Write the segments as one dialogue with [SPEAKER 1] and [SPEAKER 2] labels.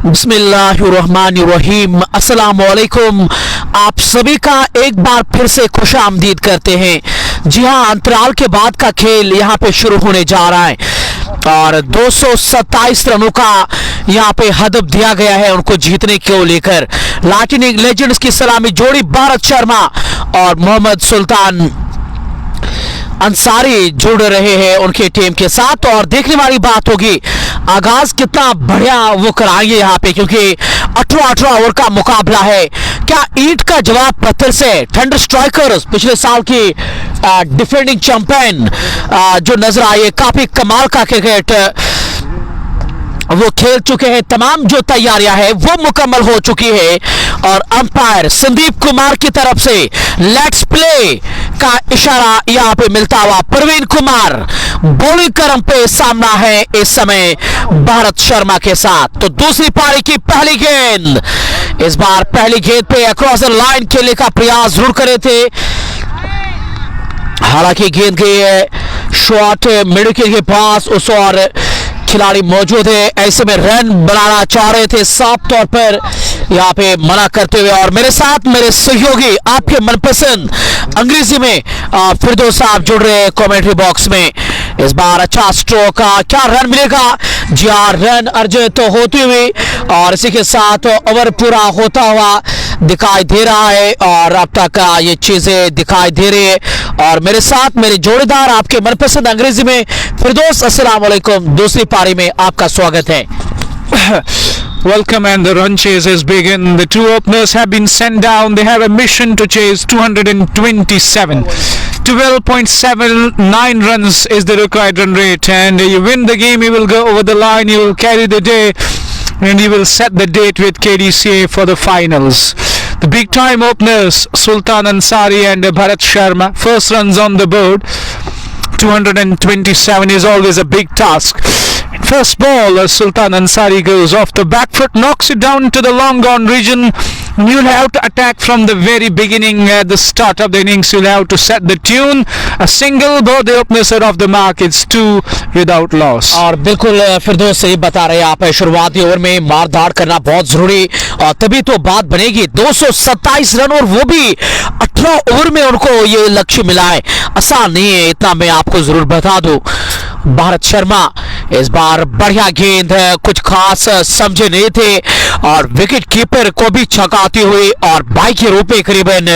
[SPEAKER 1] बिस्मिल्लाहिर्रहमानिर्रहीम। अस्सलाम वालेकुम। आप सभी का एक बार फिर से खुशामदीद करते हैं। जी हाँ, अंतराल के बाद का खेल यहाँ पे शुरू होने जा रहा है और 227 रनों का यहाँ पे हदफ दिया गया है उनको जीतने को लेकर। लाइटनिंग लेजेंड्स की सलामी जोड़ी भारत शर्मा और मोहम्मद सुल्तान अंसारी जुड़ रहे हैं उनके टीम के साथ। और देखने वाली बात होगी आगाज कितना बढ़िया वो कराएंगे यहाँ पे, क्योंकि 18 ओवर का मुकाबला है। क्या ईंट का जवाब पत्थर से? थंडर स्ट्राइकर्स पिछले साल की डिफेंडिंग चैंपियन जो नजर आई, काफी कमाल का क्रिकेट वो खेल चुके हैं। तमाम जो तैयारियां हैं वो मुकम्मल हो चुकी है और अंपायर संदीप कुमार की तरफ से लेट्स प्ले का इशारा यहाँ पे मिलता हुआ प्रवीण कुमार बॉलिंग क्रम पे सामना है इस समय भारत शर्मा के साथ। तो दूसरी पारी की पहली गेंद, इस बार पहली गेंद पे अक्रॉस द लाइन खेलने का प्रयास जरूर करे थे, हालांकि गेंद गई है शॉट मिड के पास, उस और खिलाड़ी मौजूद है, ऐसे में रन बनाना चाह रहे थे, साफ तौर पर यहाँ पे मना करते हुए। और मेरे साथ मेरे सहयोगी आपके मनपसंद अंग्रेजी में फिरदौस साहब जुड़ रहे हैं कमेंट्री बॉक्स में। इस बार अच्छा स्ट्रोक का क्या रन मिलेगा? जी हाँ, रन अर्जित तो होती हुई और इसी के साथ ओवर पूरा होता हुआ दिखाई दे रहा है और अब तक ये चीजें दिखाई दे रही है। और मेरे साथ मेरे जोड़ीदार आपके मनपसंद अंग्रेजी में फिरदौस, अस्सलाम वालेकुम। दूसरी पारी में आपका स्वागत है।
[SPEAKER 2] Welcome, and the run chases begin. The two openers have been sent down. They have a mission to chase 227. 12.79 runs is the required run rate, and you win the game, you will go over the line, you will carry the day, and you will set the date with KDCA for the finals. The big time openers Sultan Ansari and Bharat Sharma, first runs on the board. 227 is always a big task. First ball, Sultan Ansari goes off the back foot, knocks it down to the long gone region. You'll have to attack from the very beginning at the start of the innings. You'll have to set the tune. A single, both the openers are off the mark. It's 2 without loss.
[SPEAKER 1] और बिल्कुल फिरदौस सही बता रहे हैं आप, शुरुआती over में मार धाड़ करना बहुत जरूरी और तभी तो बात बनेगी। 227 रन और वो भी 18 ओवर में उनको ये लक्ष्य मिला है, आसान नहीं है, इतना मैं आपको जरूर बता दूं। भारत शर्मा इस बार बढ़िया गेंद है, कुछ खास समझे नहीं थे और विकेट कीपर को भी छकाती हुई और 22 के रूप में करीबन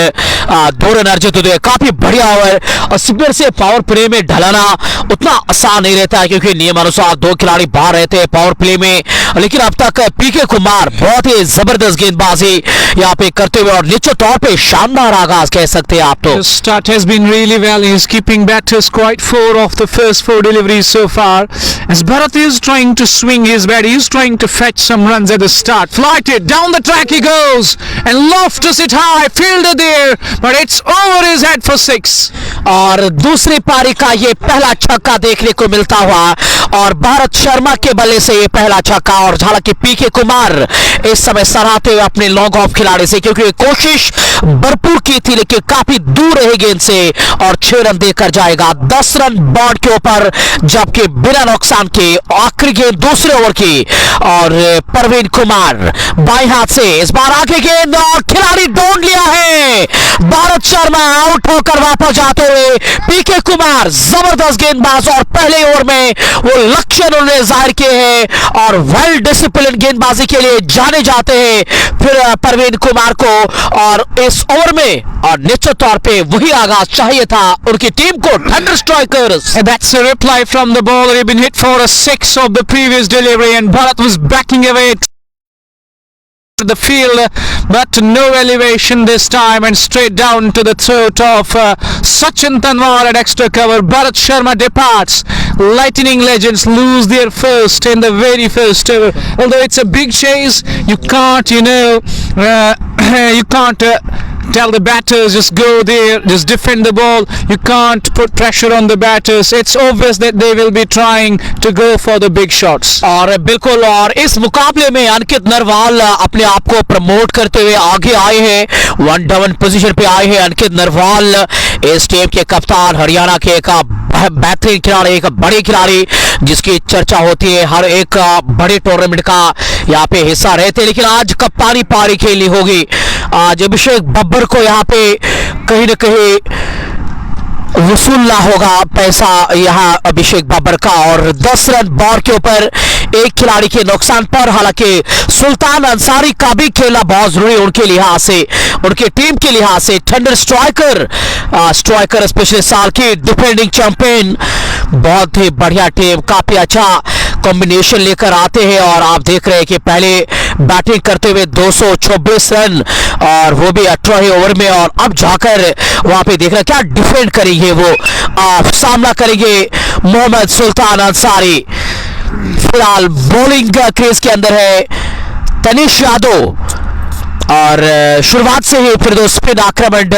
[SPEAKER 1] 2 रन अर्जित हुए। काफी बढ़िया ओवर और स्पिनर से पावर प्ले में ढलाना उतना आसान नहीं रहता है, क्योंकि नियमानुसार 2 खिलाड़ी बाहर रहते हैं पावर प्ले में। लेकिन अब तक पीके कुमार बहुत ही जबरदस्त गेंदबाजी यहाँ पे करते हुए और निश्चित तौर पे शानदार आगाज कह सकते हैं आप। तो
[SPEAKER 2] The start has been really well. He's keeping batters quite 4 of the first 4 deliveries so far. As Bharat is trying to swing his bat, he's trying to fetch some runs at the start. Flighted down the track he goes and lofts it high, fielder there, but it's over his head for 6.
[SPEAKER 1] और दूसरी पारी का ये पहला छक्का देखने को मिलता हुआ और भारत शर्मा के बल्ले से ये पहला छक्का। और हालांकि पीके कुमार इस समय सराहते हुए अपने लॉन्ग ऑफ खिलाड़ी से, क्योंकि कोशिश भरपूर की थी लेकिन काफी दूर रहे गेंद से और 6 रन देकर जाएगा 10 रन बोर्ड के ऊपर, जबकि बिना नुकसान के आखिरी गेंद दूसरे ओवर की। और प्रवीण कुमार बाएं हाथ से इस बार आगे गेंद और खिलाड़ी ढूंढ लिया है। भारत शर्मा आउट होकर वापस जाते हुए पीके कुमार जबरदस्त गेंदबाज और पहले ओवर में वो लक्ष्य उन्होंने जाहिर किए हैं और वेल डिसिप्लिन गेंदबाजी के लिए जाने जाते हैं फिर प्रवीण कुमार को। और इस ओवर में और निश्चित तौर पे वही आगाज चाहिए था उनकी टीम को, thunder strikers.
[SPEAKER 2] That's a reply from the bowler. He'd been hit for a 6 of the previous delivery, and Bharat was backing away to the field, but no elevation this time, and straight down to the throat of Sachin Tanwar at extra cover. Bharat Sharma departs. Lightning legends lose their first in the very first over. Although it's a big chase, you can't, you can't tell the batters just go there, just defend the ball. You can't put pressure on the batters. It's obvious that they will be trying to go for the big shots.
[SPEAKER 1] और बिल्कुल, और इस मुकाबले में अंकित नरवाल अपने आप को promote करते हुए आगे आए हैं, 1 डाउन पोजीशन पे आए हैं अंकित नरवाल, इस टीम के कप्तान, हरियाणा के एक बेहतरीन खिलाड़ी, एक बड़े खिलाड़ी जिसकी चर्चा होती है हर एक बड़े टूर्नामेंट का यहाँ पे हिस्सा रहे थे, लेकिन आज कप्तानी पारी खेलनी होगी। आज अभिषेक बब्बर को यहाँ पे कहीं न कहीं वसूलना होगा पैसा यहाँ अभिषेक बब्बर का। और 10 रन बॉल के ऊपर एक खिलाड़ी के नुकसान पर। हालांकि सुल्तान अंसारी का भी खेलना बहुत जरूरी उनके लिहाज से, उनकी टीम के लिहाज से। थंडर स्ट्राइकर पिछले साल की डिफेंडिंग चैंपियन, बहुत ही बढ़िया टीम, काफी अच्छा कॉम्बिनेशन लेकर आते हैं। और आप देख रहे हैं कि पहले बैटिंग करते हुए 226 रन और वो भी 18 ओवर में, और अब जाकर वहां पे देख रहे हैं क्या डिफेंड करेंगे वो, सामना करेंगे मोहम्मद सुल्तान अंसारी। फिलहाल बॉलिंग क्रीज के अंदर है तनिष यादव और शुरुआत से ही फिर दो स्पिन आक्रमण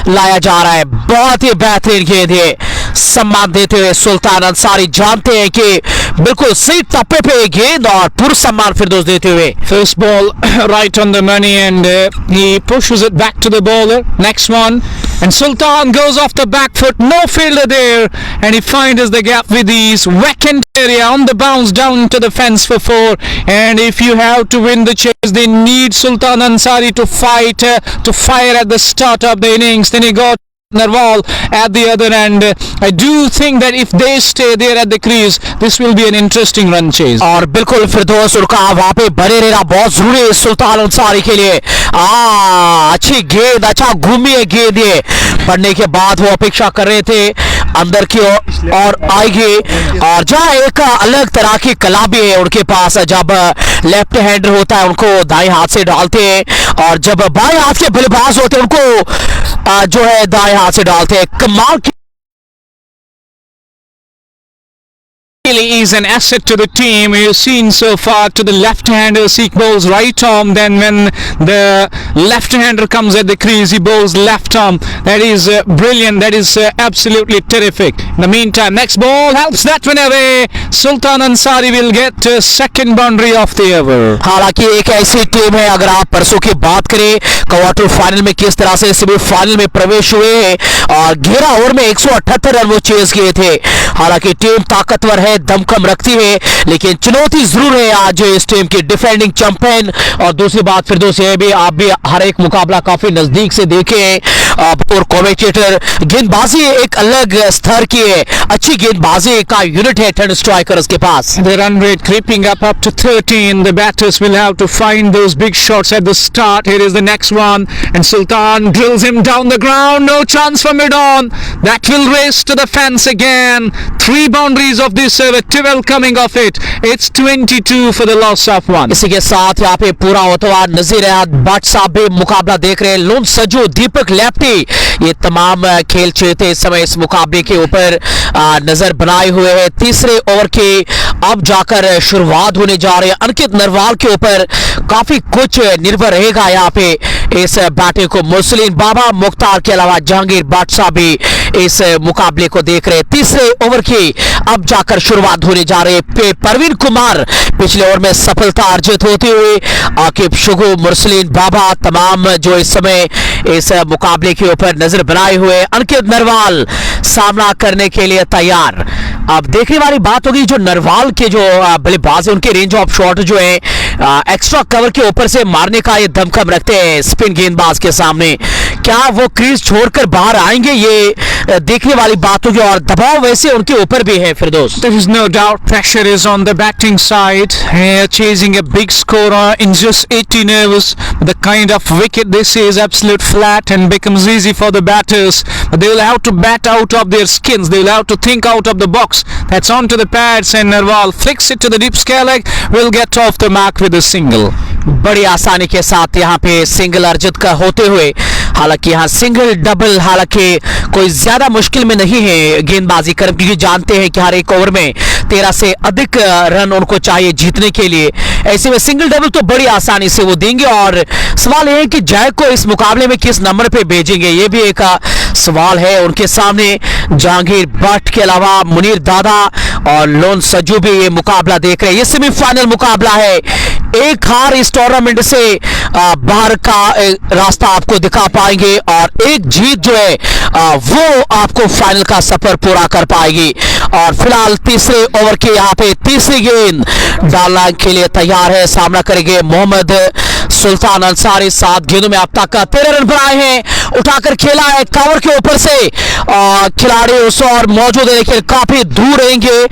[SPEAKER 1] लाया जा रहा है। बहुत ही बेहतरीन गेंद है, सम्मान देते हुए सुल्तान अंसारी जानते हैं कि बिल्कुल सही टप्पे पे गेंद और पूरा सम्मान फिरदौस देते हुए।
[SPEAKER 2] First ball right on the money and he pushes it back to the bowler. Next one and Sultan goes off the back foot, no fielder there and he finds the gap with ease. Vacant area on the bounce down to the fence for 4, and if you have to win the chase they need Sultan Ansari to fight to fire at the start of the innings. Then he got Narwal at the other end. I do think that if they stay there at the crease, this will be an interesting run chase.
[SPEAKER 1] और बिल्कुल फिरदौस उनका वहां पे बने रहना बहुत जरूरी है सुल्तान अंसारी के लिए। अच्छी गेंद, अच्छा घूमी है गेंद, ये पढ़ने के बाद वो अपेक्षा कर रहे थे अंदर की और आएगी। और जहाँ एक अलग तरह की कला भी है उनके पास, जब लेफ्ट हैंडर होता है उनको दाएं हाथ से डालते हैं, और जब बाएं हाथ के बल्लेबाज होते हैं उनको जो है दाएं हाथ से डालते हैं। कमाल की
[SPEAKER 2] Really is an asset to the team. You've seen so far to the left-hander, he bowls right arm. Then when the left-hander comes at the crease, he bowls left arm. That is brilliant. That is absolutely terrific. In the meantime, next ball helps that one away. Sultan Ansari will get second boundary of the over.
[SPEAKER 1] हालांकि एक ऐसी team है, अगर आप परसों की बात करें क्वार्टर फाइनल में किस तरह से सेमीफाइनल में प्रवेश हुए और 11 ओवर में 178 रन वो चेज किए थे। हालांकि टीम ताकतवर है, दमखम रखती है, लेकिन चुनौती जरूर है आज इस टीम की डिफेंडिंग चैंपियन। और दूसरी बात फिर दोस्तों भी आप भी हर एक मुकाबला काफी नजदीक से देखें और कमेंटेटर, गेंदबाजी एक अलग स्तर की है, अच्छी गेंदबाजी का यूनिट है थंडर स्ट्राइकर्स के पास।
[SPEAKER 2] The run rate creeping up to 13. The batters will have to find those big shots at the start. Here is the next one and Sultan drills him down the ground. No chance for mid-on. That will race to the fence again. 3 boundaries of this over, 12 coming off it. It's 22 for the loss of 1.
[SPEAKER 1] इसी के साथ यहाँ पे पूरा होता हुआ नजीर भट्ट साहब भी मुकाबला देख रहे हैं। लोन सजू, दीपक लेफ्टी, ये तमाम खेल चेते इस समय इस मुकाबले के ऊपर नजर बनाए हुए हैं। तीसरे ओवर के अब जाकर शुरुआत होने जा रही है। अंकित नरवाल के ऊपर काफी कुछ निर्भर रहेगा यहाँ पे इस बैटिंग को। मुरसलीन बाबा मुख्तार के अलावा जहांगीर भट्ट साहब भी इस मुकाबले को देख रहे हैं। तीसरे ओवर की अब जाकर शुरुआत होने जा रही है। परवीन कुमार पिछले ओवर में सफलता अर्जित होते हुए, आकिब शुगु, मुरसलीन बाबा तमाम जो इस समय इस मुकाबले के ऊपर नजर बनाए हुए। अंकित नरवाल सामना करने के लिए तैयार। अब देखने वाली बात होगी जो नरवाल के जो बल्लेबाज है उनके रेंज ऑफ शॉट जो है एक्स्ट्रा कवर के ऊपर से मारने का ये दमखम रखते हैं स्पिन गेंदबाज के सामने। क्या वो क्रीज छोड़कर बाहर आएंगे, ये देखने वाली बात होगी। और दबाव वैसे उनके ऊपर भी है फिरदौस।
[SPEAKER 2] There is no doubt pressure is on the batting side, chasing a big score in just 18 overs. The kind of wicket this is absolute flat and becomes easy for the batters. But they will have to bat out of their skins. They will have to think out of the box. That's onto the pads and Narwal flicks it to the deep square leg. Will get off the mark with a single.
[SPEAKER 1] बड़ी आसानी के साथ यहाँ पे single अर्जित का होते हुए, हालांकि यहाँ सिंगल डबल हालांकि कोई ज्यादा मुश्किल में नहीं है गेंदबाजी कर, क्योंकि जानते हैं कि हर एक ओवर में 13 से अधिक रन उनको चाहिए जीतने के लिए। ऐसे में सिंगल डबल तो बड़ी आसानी से वो देंगे। और सवाल यह है कि जय को इस मुकाबले में किस नंबर पे भेजेंगे, ये भी एक सवाल है उनके सामने। जहांगीर भट्ट के अलावा मुनीर दादा और लोन सजू भी ये मुकाबला देख रहे हैं। ये सेमीफाइनल मुकाबला है एक हार इस टूर्नामेंट से बाहर का रास्ता आपको दिखा पाएंगे और एक जीत जो है वो आपको फाइनल का सफर पूरा कर पाएगी। और फिलहाल तीसरे ओवर के यहाँ पे तीसरी गेंद डालने के लिए तैयार है, सामना करेंगे मोहम्मद सुल्तान अंसारी। 7 गेंदों में अब तक 13 रन बनाए हैं, उठाकर खेला है कवर के ऊपर से खिलाड़ी उस और मौजूद है लेकिन काफी दूर रहेंगे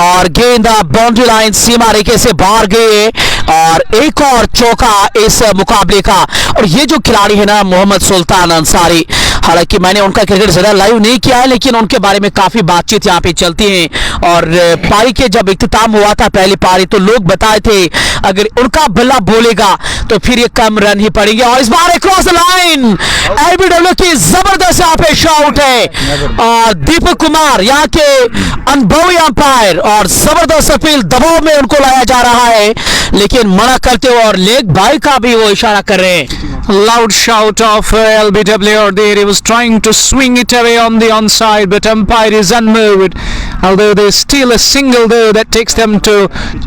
[SPEAKER 1] और गेंद बाउंड्री लाइन सीमा रेखे से बाहर गए और एक और चौका इस मुकाबले का। और ये जो खिलाड़ी है ना मोहम्मद सुल्तान अंसारी, हालांकि मैंने उनका क्रिकेट ज्यादा लाइव नहीं किया है लेकिन उनके बारे में काफी बातचीत यहाँ पे चलती है। और पारी के जब इख्तिताम हुआ था पहली पारी तो लोग बताए थे अगर उनका बल्ला बोलेगा तो फिर ये कम रन ही पड़ेंगे। और इस बार क्रॉस लाइन एलबीडब्ल्यू की जबरदस्त यहाँ पे शॉट है और दीपक कुमार यहाँ के अनुभवी अंपायर और जबरदस्त अपील दबाव में उनको लाया जा रहा है लेकिन मना करते हुए और लेग बाई का भी वो इशारा कर रहे हैं।
[SPEAKER 2] Loud shout of LBW there. He was trying to swing it away on the onside, but umpire is unmoved. Although there's still a single there that takes them to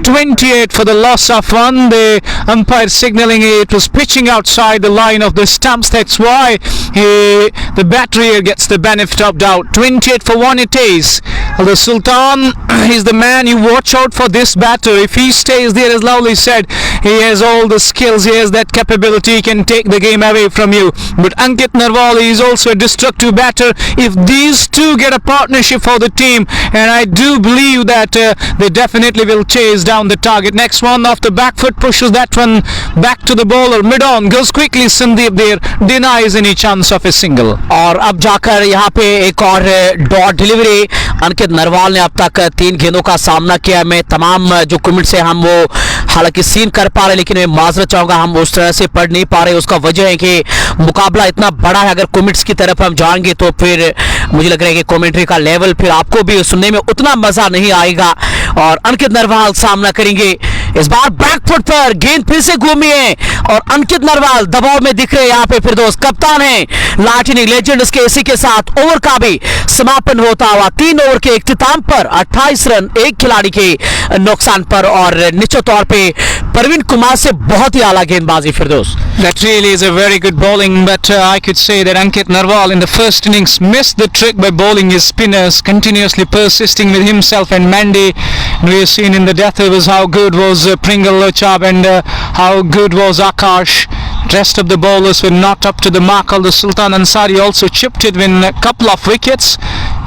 [SPEAKER 2] 28 for the loss of 1. The umpire signaling it was pitching outside the line of the stumps. That's why the batter here gets the benefit of doubt. 28 for 1 it is. Although Sultan is the man, you watch out for this batter. If he stays there, as Lovely said, he has all the skills, he has that capability, he can take the game away from you. But Ankit Narwal is also a destructive batter. If these two get a partnership for the team, and I do believe that they definitely will chase down the target. Next one off the back foot pushes that one back to the bowler. Mid on goes quickly. Sandeep there denies any chance of a single.
[SPEAKER 1] और अब जाकर यहाँ पे एक और dot delivery. अंकित नरवाल ने अब तक 3 गेंदों का सामना किया। मैं तमाम जो कमेंट से हम वो हालांकि सीन कर पा रहे लेकिन मैं माजरत चाहूंगा हम उस तरह से पढ़ नहीं पा रहे। उसका वजह है कि मुकाबला इतना बड़ा है, अगर कमेंट्स की तरफ हम जाएंगे तो फिर मुझे लग रहा है कि कमेंट्री का लेवल फिर आपको भी सुनने में उतना मजा नहीं आएगा। और अंकित नरवाल सामना करेंगे इस बार बैक फुट पर, गेंद फिर से घूमी है और अंकित नरवाल दबाव में दिख रहे हैं। यहाँ पे फिर दोस्त कप्तान है लाटिनी लेजेंड्स के इसी के साथ ओवर का भी समापन होता हुआ 3 ओवर के इख्तिताम पर 28 रन एक खिलाड़ी के नुकसान पर। और निश्चित तौर पे परवीन कुमार से बहुत ही आला गेंदबाजी फिर दोस्त।
[SPEAKER 2] That really is a very good bowling, but I could say that Ankit Narwal in the first innings missed the trick by bowling his spinners, continuously persisting with himself and Mandy. And we have seen in the death overs how good was Pringle Lochab and how good was Akash. Rest of the bowlers were not up to the mark, although Sultan Ansari also chipped it with a couple of wickets.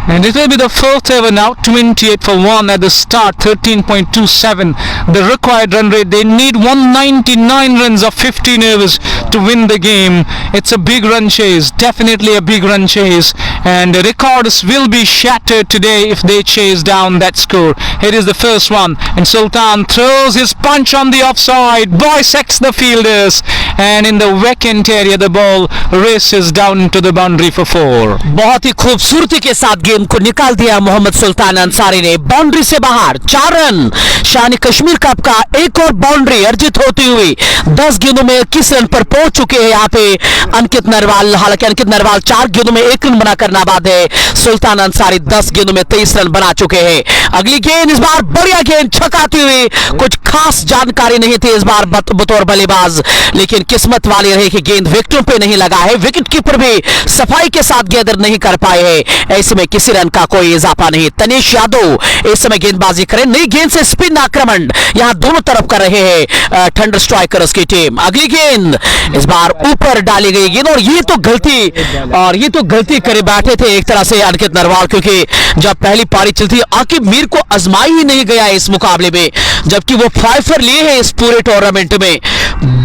[SPEAKER 2] And it will be the 4th over now, 28 for 1 at the start, 13.27 the required run rate. They need 199 runs of 15 overs to win the game. It's a big run chase, definitely a big run chase, and the records will be shattered today if they chase down that score. Here is the first one, and Sultan throws his punch on the offside, bisects the fielders, and in the vacant area the ball races down to the boundary for 4.
[SPEAKER 1] बहुत ही खूबसूरती के साथ गेंद को निकाल दिया मोहम्मद सुल्तान अंसारी ने boundary से बाहर। 4 रन शान कश्मीर कप का एक और बाउंड्री अर्जित होती हुई 10 गेंदों में 21 रन पर पहुंच चुके हैं यहाँ पे अंकित नरवाल। हालांकि अंकित नरवाल 4 गेंदों में 1 रन बनाकर नाबाद है, सुल्तान अंसारी 10 गेंदों में 23 रन बना चुके हैं। अगली गेंद इस बार बढ़िया गेंद छकाती हुई, कुछ खास जानकारी नहीं थी इस बार बतौर बल्लेबाज, लेकिन किस्मत वाली रही कि गेंद विकेटों पे नहीं लगा है। विकेट कीपर भी सफाई के साथ गेंदर नहीं कर पाए हैं, ऐसे में किसी रन का कोई इजाफा नहीं। तनीश यादव इस समय गेंदबाजी करें, नई गेंद से स्पिन आक्रमण यहां दोनों तरफ कर रहे हैं थंडर स्ट्राइकर्स की टीम। अगली गेंद इस बार ऊपर डाली गई गेंद और ये तो गलती करे बैठे थे एक तरह से अंकित नरवाल, क्योंकि जब पहली पारी चलती आकिब मीर को आजमाई ही नहीं गया इस मुकाबले में, जबकि वो 5 पर लिए हैं इस पूरे टूर्नामेंट में।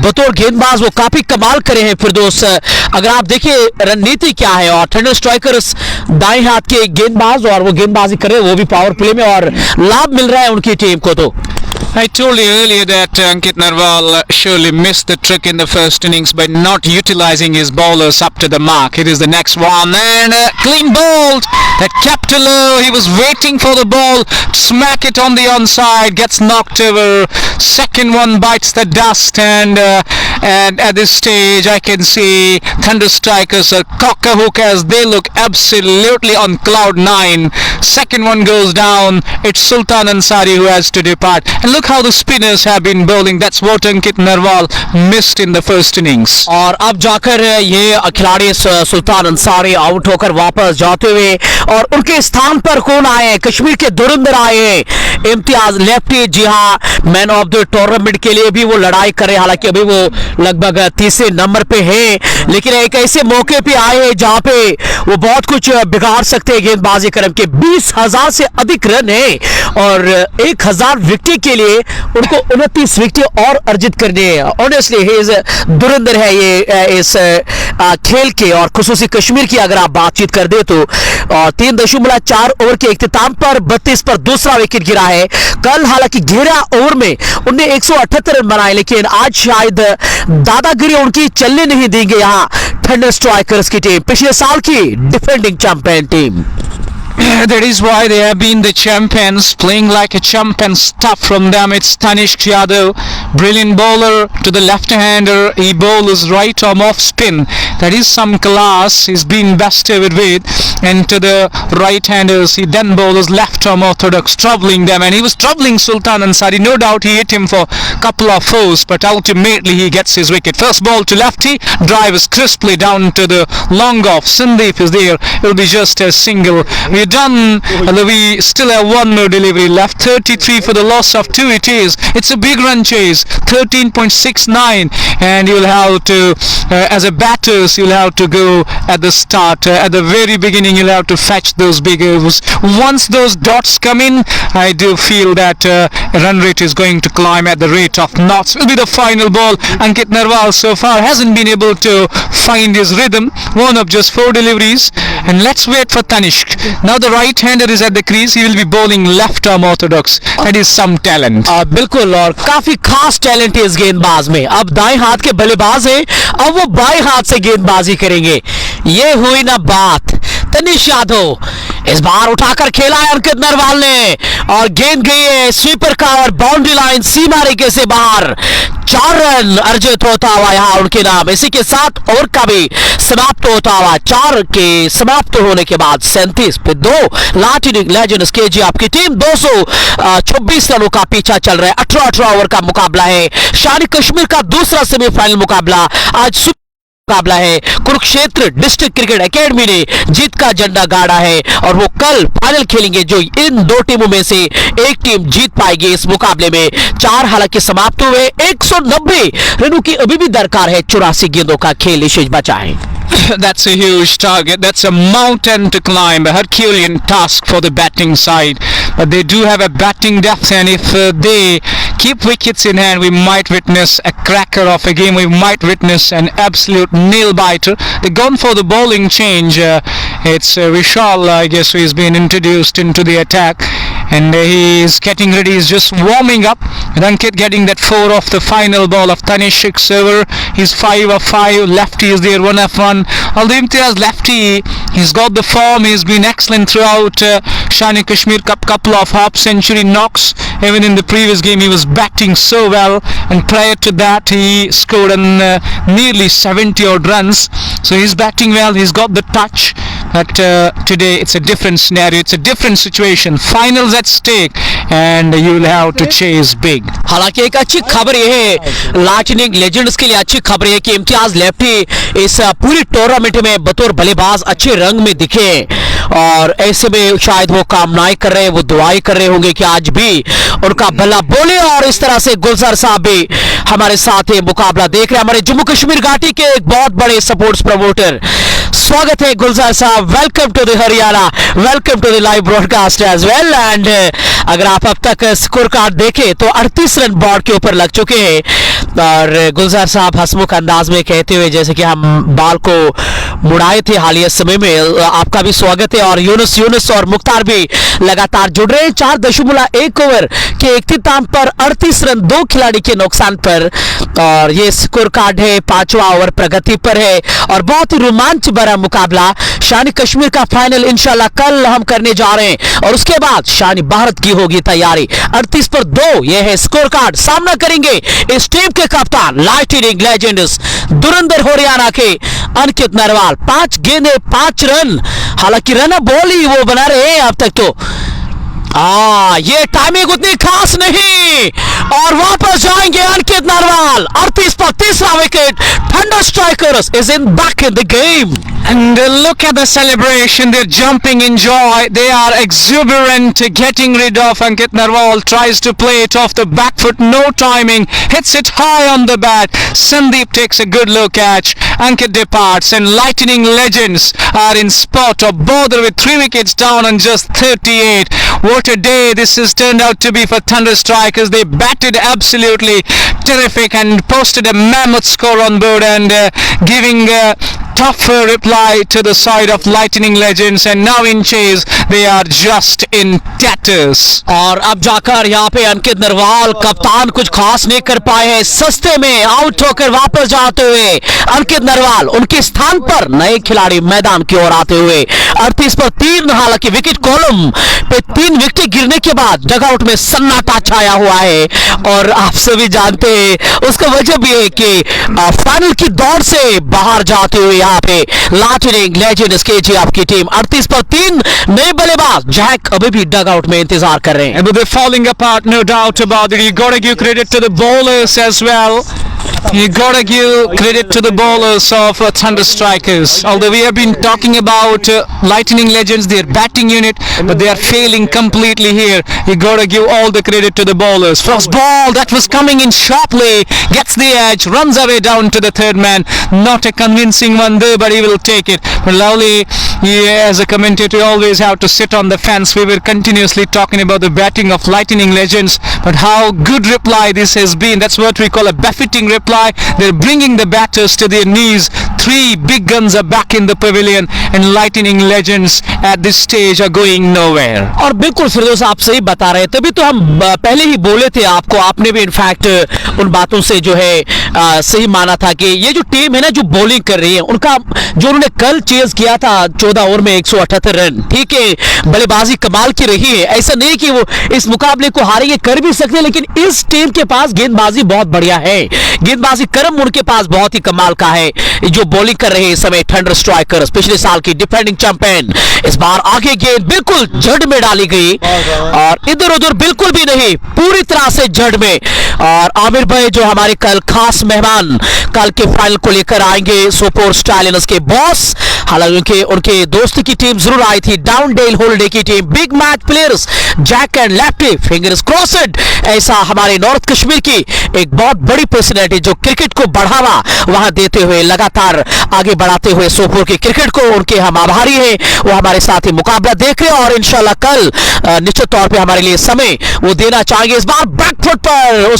[SPEAKER 1] बतौर गेंदबाज वो काफी कमाल करे हैं फिर दोस्त। अगर आप देखिए रणनीति क्या है, और थंडर स्ट्राइकर्स दाएं हाथ के गेंदबाज और वो गेंदबाजी कर रहे हैं वो भी पावर प्ले में, और लाभ मिल रहा है उनकी टीम को। तो
[SPEAKER 2] I told you earlier that Ankit Narwal surely missed the trick in the first innings by not utilizing his bowlers up to the mark. Here is the next one, and clean bowled. That kept low. He was waiting for the ball, smack it on the onside, gets knocked over. Second one bites the dust, and and at this stage I can see Thunder Strikers are cock-a-hook as they look absolutely on cloud 9. Second one goes down. It's Sultan Ansari who has to depart, and look how the spinners have been bowling. That's what Ankit Narwal missed in the first innings.
[SPEAKER 1] और अब जाकर ये खिलाड़ी सुल्तान Ansari out होकर वापस जाते हुए और उनके स्थान पर कौन आए? कश्मीर के धुरंधर आए, इम्तियाज लेफ्टी। जी हाँ, मैन ऑफ द टूर्नामेंट के लिए भी वो लड़ाई कर रहे हैं। हालांकि अभी वो लगभग तीसरे नंबर पे है, लेकिन एक ऐसे मौके पे आए हैं जहां पे वो बहुत कुछ बिगाड़ सकते हैं गेंदबाजी करम के। 20,000 से अधिक रन है और 1,000 विकेट के लिए उनको 29 विकेट और अर्जित करने हैं। ऑनेस्टली ही इज धुरंधर है ये इस खेल के, और खुसूसी कश्मीर की अगर आप बातचीत कर दे तो 3.4 ओवर के इख्तिताम पर 32 पर दूसरा विकेट गिरा है। कल हालांकि 11 ओवर में उन्हें 178 रन बनाए, लेकिन आज शायद दादागिरी उनकी चलने नहीं देंगे यहाँ थंडर स्ट्राइकर्स की टीम, पिछले साल की defending champion team.
[SPEAKER 2] That is why they have been the champions, playing like a champion. Stuff from them. It's Tanishq Yadav, brilliant bowler to the left-hander. He bowls right arm off spin. That is some class. He's been bested with. And to the right-handers, he then bowls left arm orthodox, troubling them. And he was troubling Sultan Ansari. No doubt he hit him for a couple of fours, but ultimately he gets his wicket. First ball to lefty, drives crisply down to the long off. Sandeep is there. It'll be just a single. We're done. We still have one more delivery left. 33 for the loss of 2 it is. It's a big run chase. 13.69, and you'll have to as a batters you'll have to go at the start, at the very beginning you'll have to fetch those big overs. Once those dots come in, I do feel that run rate is going to climb at the rate of knots. Will be the final ball. Ankit Narwal so far hasn't been able to find his rhythm. One of just 4 deliveries, and let's wait for Tanishq. Now the right-hander is at the crease. He will be bowling left arm orthodox. That is some talent.
[SPEAKER 1] बिल्कुल, और काफी खास talent है इस गेंदबाज में। अब दाएं हाथ के बल्लेबाज हैं, अब वो बाएं हाथ से गेंदबाजी करेंगे। ये हुई ना बात। तनिष्क यादव इस बार उठाकर खेला है अंकित नरवाल ने, और गेंद गई है स्वीपर का और बाउंड्री लाइन सीमा रेखे से बाहर। 4 रन अर्जित होता हुआ यहाँ उनके नाम। इसी के साथ ओवर का भी समाप्त होता हुआ। 4 के समाप्त होने के बाद 37 पे 2 लाटिनिक लेजेंड्स के आपकी टीम 226 रनों का पीछा चल रहा है। 18 ओवर का मुकाबला है। शान कश्मीर का दूसरा सेमीफाइनल मुकाबला आज मुकाबला है। कुरुक्षेत्र डिस्ट्रिक्ट क्रिकेट एकेडमी ने जीत का झंडा गाड़ा है और वो कल फाइनल खेलेंगे, जो इन 2 टीमों में से एक टीम जीत पाएगी। इस मुकाबले में 4 हालांकि समाप्त हुए। 190 रनों की अभी भी दरकार है। 84 गेंदों का खेल शेष बचा है।
[SPEAKER 2] That's a huge target. That's a mountain to climb, a Herculean task for the batting side. But they do have a batting depth, and if they keep wickets in hand, we might witness a cracker of a game. We might witness an absolute nail-biter. They've gone for the bowling change. It's Vishal, I guess, who has been introduced into the attack. And he is getting ready. He's just warming up. Ankit getting that 4 off the final ball of Tanishq's over. He's 5 of 5. Lefty is there, 1 of 1. Although Imtiaz lefty, he's got the form. He's been excellent throughout Shani Kashmir Cup. Couple of half century knocks. Even in the previous game, he was batting so well. And prior to that, he scored nearly 70 odd runs. So he's batting well. He's got the touch. But today it's a different scenario. It's a different situation. Finals at stake, and you'll have to chase big.
[SPEAKER 1] हालांकि एक अच्छी खबर यह है लाटिनिक legends के लिए, अच्छी खबर है कि इम्तियाज लेफ्टी इस पूरी टूर्नामेंट में बतौर बल्लेबाज अच्छे रंग में दिखे, और ऐसे में शायद वो कामनाएं कर रहे हैं, वो दुआएं कर रहे होंगे कि आज भी उनका भला बोले। और इस तरह से गुलजार साहब भी हमारे साथ ये मुकाबला देख रहे हैं, हमारे जम्मू कश्मीर घाटी के एक बहुत बड़े सपोर्ट्स प्रमोटर। स्वागत है Gulzar sahab, welcome to the Haryana, welcome to the live broadcast as well. And अगर आप अब तक स्कोर कार्ड देखें तो 38 रन बोर्ड के ऊपर लग चुके हैं, और गुलजार साहब हंसमुख अंदाज में कहते हुए जैसे कि हम बाल को मुड़ाए थे हालिया समय में, आपका भी स्वागत है। और यूनुस और मुख्तार भी लगातार जुड़ रहे हैं। 4.1 ओवर के इख्तिताम पर 38 रन 2 खिलाड़ी के नुकसान पर और ये स्कोर कार्ड है, 5वां ओवर प्रगति पर है और बहुत ही रोमांच भरा मुकाबला शानी कश्मीर का फाइनल इंशाल्लाह कल हम करने जा रहे हैं और उसके बाद शानी भारत की होगी तैयारी। 38 पर 2 ये है स्कोर कार्ड। सामना करेंगे इस टीम के कप्तान लाइटनिंग लेजेंड्स धुरंधर हरियाणा के अंकित नरवाल। 5 गेंदे 5 रन, हालांकि रन बॉल ही वो बना रहे हैं अब तक तो। ये टाइमिंग उतनी खास नहीं और वापस जाएंगे अंकित नरवाल। 38 पर तीसरा wicket. Thunder strikers is in back in the game.
[SPEAKER 2] And look at the celebration. They're jumping in joy. They are exuberant, getting rid of Ankit Narwal. Tries to play it off the back foot. No timing. Hits it high on the bat. Sandeep takes a good look at. Ankit departs and lightning legends are in spot of bother with 3 wickets down on just 38. What a day this has turned out to be for Thunder Strikers. They batted absolutely terrific and posted a mammoth score on board and giving tough reply to the side of lightning legends, and now in chase they are just in tatters.
[SPEAKER 1] और अब जाकर यहाँ पे अंकित नरवाल कप्तान कुछ खास नहीं कर पाए हैं। सस्ते में आउट होकर वापस जाते हुए अंकित नरवाल उनके स्थान पर नए खिलाड़ी मैदान की ओर आते हुए 38 पर 3। हालांकि विकेट कॉलम पे 3 विकेट गिरने के बाद डगआउट में सन्नाटा छाया हुआ है और आप सभी जानते हैं उसका वजह भी है कि फाइनल की दौड़ से बाहर जाते हुए यहाँ पे लाइटनिंग लेजेंड्स केजीएफ की टीम 38 पर 3 नए बल्लेबाज जैक अभी भी डगआउट में इंतजार कर रहे हैं।
[SPEAKER 2] But they're falling apart, no doubt about it. You gotta give credit to the bowlers as well. You gotta give credit to the bowlers of Thunder Strikers. Although we have been talking about Lightning Legends, their batting unit, but they are failing completely here. You gotta give all the credit to the bowlers. First ball that was coming in sharply, gets the edge, runs away down to the third man. Not a convincing one there, but he will take it. But lovely, as a commentator, you always have to sit on the fence. We were continuously talking about the batting of Lightning Legends, but how good reply this has been. That's what we call a buffeting reply. They're bringing the batters to their knees. 3 big guns are back in the pavilion, and Lightning Legends at this stage are going nowhere.
[SPEAKER 1] और बिल्कुल फिरदौस आप सही बता रहे, तभी तो हम पहले ही बोले थे आपको, आपने भी इनफैक्ट उन बातों से जो है सही माना था कि ये जो टीम है ना जो बॉलिंग कर रही है उनका जो उन्होंने कल चेज किया था 14 ओवर में 178 रन, ठीक है बल्लेबाजी कमाल की रही है। ऐसा नहीं कि वो इस मुकाबले को हारेंगे, कर भी सकते हैं, लेकिन इस टीम के पास गेंदबाजी बहुत बढ़िया है, गेंदबाजी क्रम उनके पास बहुत ही कमाल का है। जो बॉलिंग कर रहे हैं इस समय थंडर स्ट्राइकर्स, पिछले साल की डिफेंडिंग चैंपियन, इस बार आगे गेंद बिल्कुल जड़ में डाली गई और इधर उधर बिल्कुल भी नहीं, पूरी तरह से जड़ में। और आमिर भाई जो हमारे कल खास मेहमान कल के फाइनल को लेकर आएंगे, सुपर स्टालियंस के बॉस, हालांकि उनके दोस्ती की टीम जरूर आई थी, डाउनडेल होल्डे की team, big match players Jack and lefty, fingers crossed, ऐसा हमारे नॉर्थ कश्मीर की एक बहुत बड़ी पर्सनैलिटी जो क्रिकेट को बढ़ावा वहां देते हुए लगातार आगे बढ़ाते हुए सोपोर के क्रिकेट को, उनके हम आभारी हैं। वो हमारे साथ ही मुकाबला देख रहे हैं और इंशाल्लाह कल निश्चित तौर पे हमारे लिए समय वो देना चाहेंगे। इस बार बैकफुट पर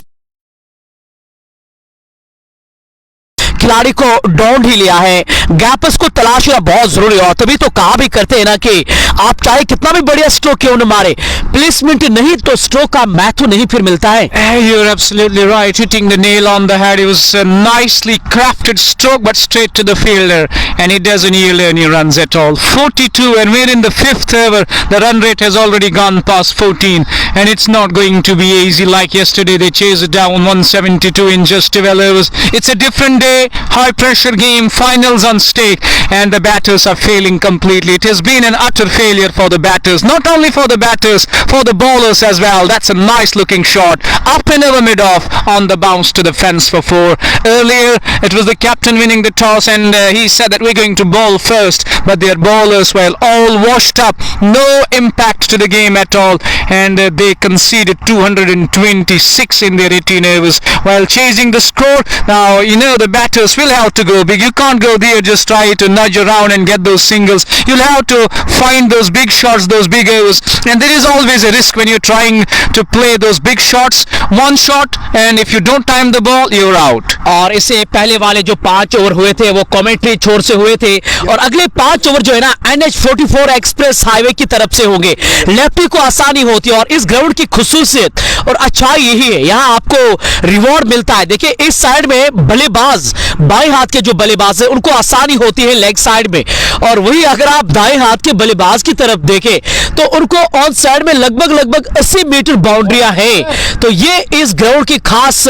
[SPEAKER 1] खिलाड़ी को डाउन ही लिया है, गैप्स को तलाशना बहुत जरूरी है और तभी तो कहा भी करते हैं ना कि आप चाहे कितना भी बढ़िया स्ट्रोक क्यों न मारे, प्लेसमेंट नहीं तो स्ट्रोक का महत्व नहीं फिर मिलता है।
[SPEAKER 2] You're absolutely right, hitting the nail on the head. It was a nicely crafted stroke but straight to the fielder, and it doesn't yield any runs at all. 42, and we're in the 5th over. The run rate has already gone past 14, and it's not going to be easy like yesterday. They chased it down 172 in just 12 overs. It's a different day, high pressure game, finals on stake, and the batters are failing completely. It has been an utter failure for the batters, not only for the batters, for the bowlers as well. That's a nice looking shot, up and over mid off on the bounce to the fence for 4. Earlier it was the captain winning the toss, and he said that we're going to bowl first, but their bowlers were all washed up, no impact to the game at all, and they conceded 226 in their 18 overs while chasing the score. Now you know the batters bowlers will have to go big. You can't go there just try to nudge around and get those singles. You'll have to find those big shots, those big overs, and there is always a risk when you're trying to play those big shots. One shot, and if you don't time the ball, you're out.
[SPEAKER 1] और इससे पहले वाले जो 5 over हुए थे वो commentary छोर से हुए थे, और अगले 5 ओवर जो है ना NH44 एक्सप्रेस हाईवे की तरफ से होंगे. लेफ्टी को आसानी होती है, और इस ग्राउंड की खुसूसियत और अच्छाई यही है, यहाँ आपको रिवॉर्ड मिलता है. देखिए इस साइड में बल्लेबाज, बाएं हाथ के जो बल्लेबाज है उनको आसानी होती है लेग साइड में, और वही अगर आप दाएं हाथ के बल्लेबाज की तरफ देखें तो उनको ऑन साइड में लगभग 80 मीटर बाउंड्रियां हैं. तो ये इस ग्राउंड की खास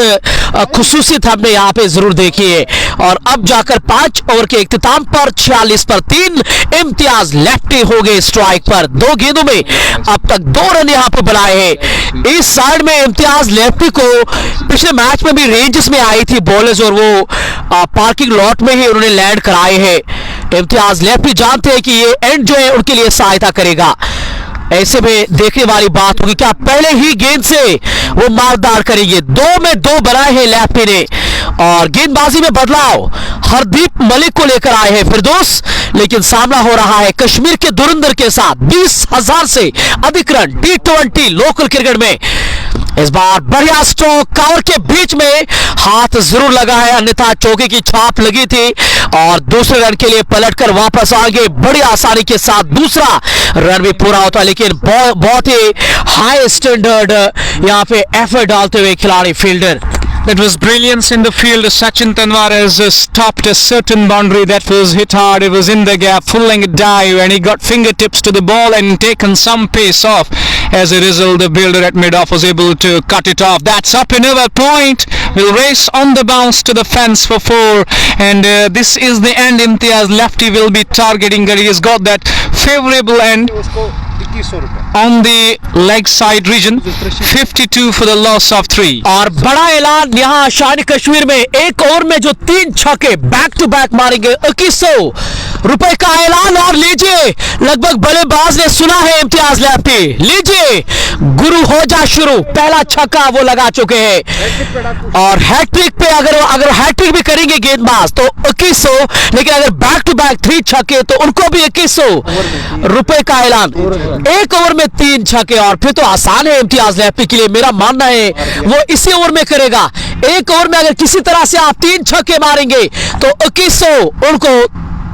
[SPEAKER 1] खुसूसियत हमने यहाँ पे जरूर देखी है. और अब जाकर 5 ओवर के इख्तिताम पर 46 पर 3 इम्तियाज लेफ्टी हो गए स्ट्राइक पर. 2 गेंदों में अब तक 2 रन यहाँ पे बनाए हैं. इस साइड में इम्तियाज लेफ्टी को पिछले मैच में भी रेंजेस में आई थी बॉलर्स, और वो पार्किंग लॉट में ही उन्होंने लैंड कराए हैं. इम्तियाज लेफ्टी जानते हैं कि ये एंड जो है उनके लिए सहायता करेगा. ऐसे में देखने वाली बात होगी क्या पहले ही गेंद से वो मारदार करेंगे. 2 में 2 बनाए हैं लेफ्टी ने, और गेंदबाजी में बदलाव हरदीप मलिक को लेकर आए हैं फिरदौस, लेकिन सामना हो रहा है कश्मीर के दुरंदर के साथ. 20,000 से अधिक रन T20 लोकल क्रिकेट में. इस बार बढ़िया स्ट्रोक, कवर के बीच में हाथ जरूर लगा है, अन्यथा चौके की छाप लगी थी, और दूसरे रन के लिए पलटकर वापस आगे बड़ी आसानी के साथ दूसरा रन भी पूरा होता है. लेकिन बहुत ही हाई स्टैंडर्ड यहाँ पे एफर्ट डालते हुए खिलाड़ी fielder.
[SPEAKER 2] That was brilliance in the field. Sachin Tanwar has stopped a certain boundary that was hit hard. It was in the gap, full-length dive, and he got fingertips to the ball and taken some pace off. As a result, the builder at mid-off was able to cut it off. That's up another point. Will race on the bounce to the fence for 4, and this is the end. Imtiaz lefty will be targeting. He has got that favourable end on the leg side region. 52 for the loss of 3.
[SPEAKER 1] और बड़ा ऐलान यहाँ शान कश्मीर में, एक over में जो 3 छक्के बैक टू बैक मारेंगे 2100 रुपए का ऐलान. और लीजिए, लगभग बल्लेबाज ने सुना है इम्तियाज लेफ्टी, लीजिए गुरु हो जा शुरू. पहला छक्का वो लगा चुके हैं, और हैट्रिक पे अगर हैट्रिक भी करेंगे गेंदबाज तो 2100, लेकिन अगर बैक टू बैक 3 छक्के तो उनको भी 2100 रुपए का ऐलान. एक ओवर में 3 छक्के, और फिर तो आसान है इम्तियाज लेफ्टी के लिए. मेरा मानना है वो इसी ओवर में करेगा. एक ओवर में अगर किसी तरह से आप 3 छक्के मारेंगे तो 2100 उनको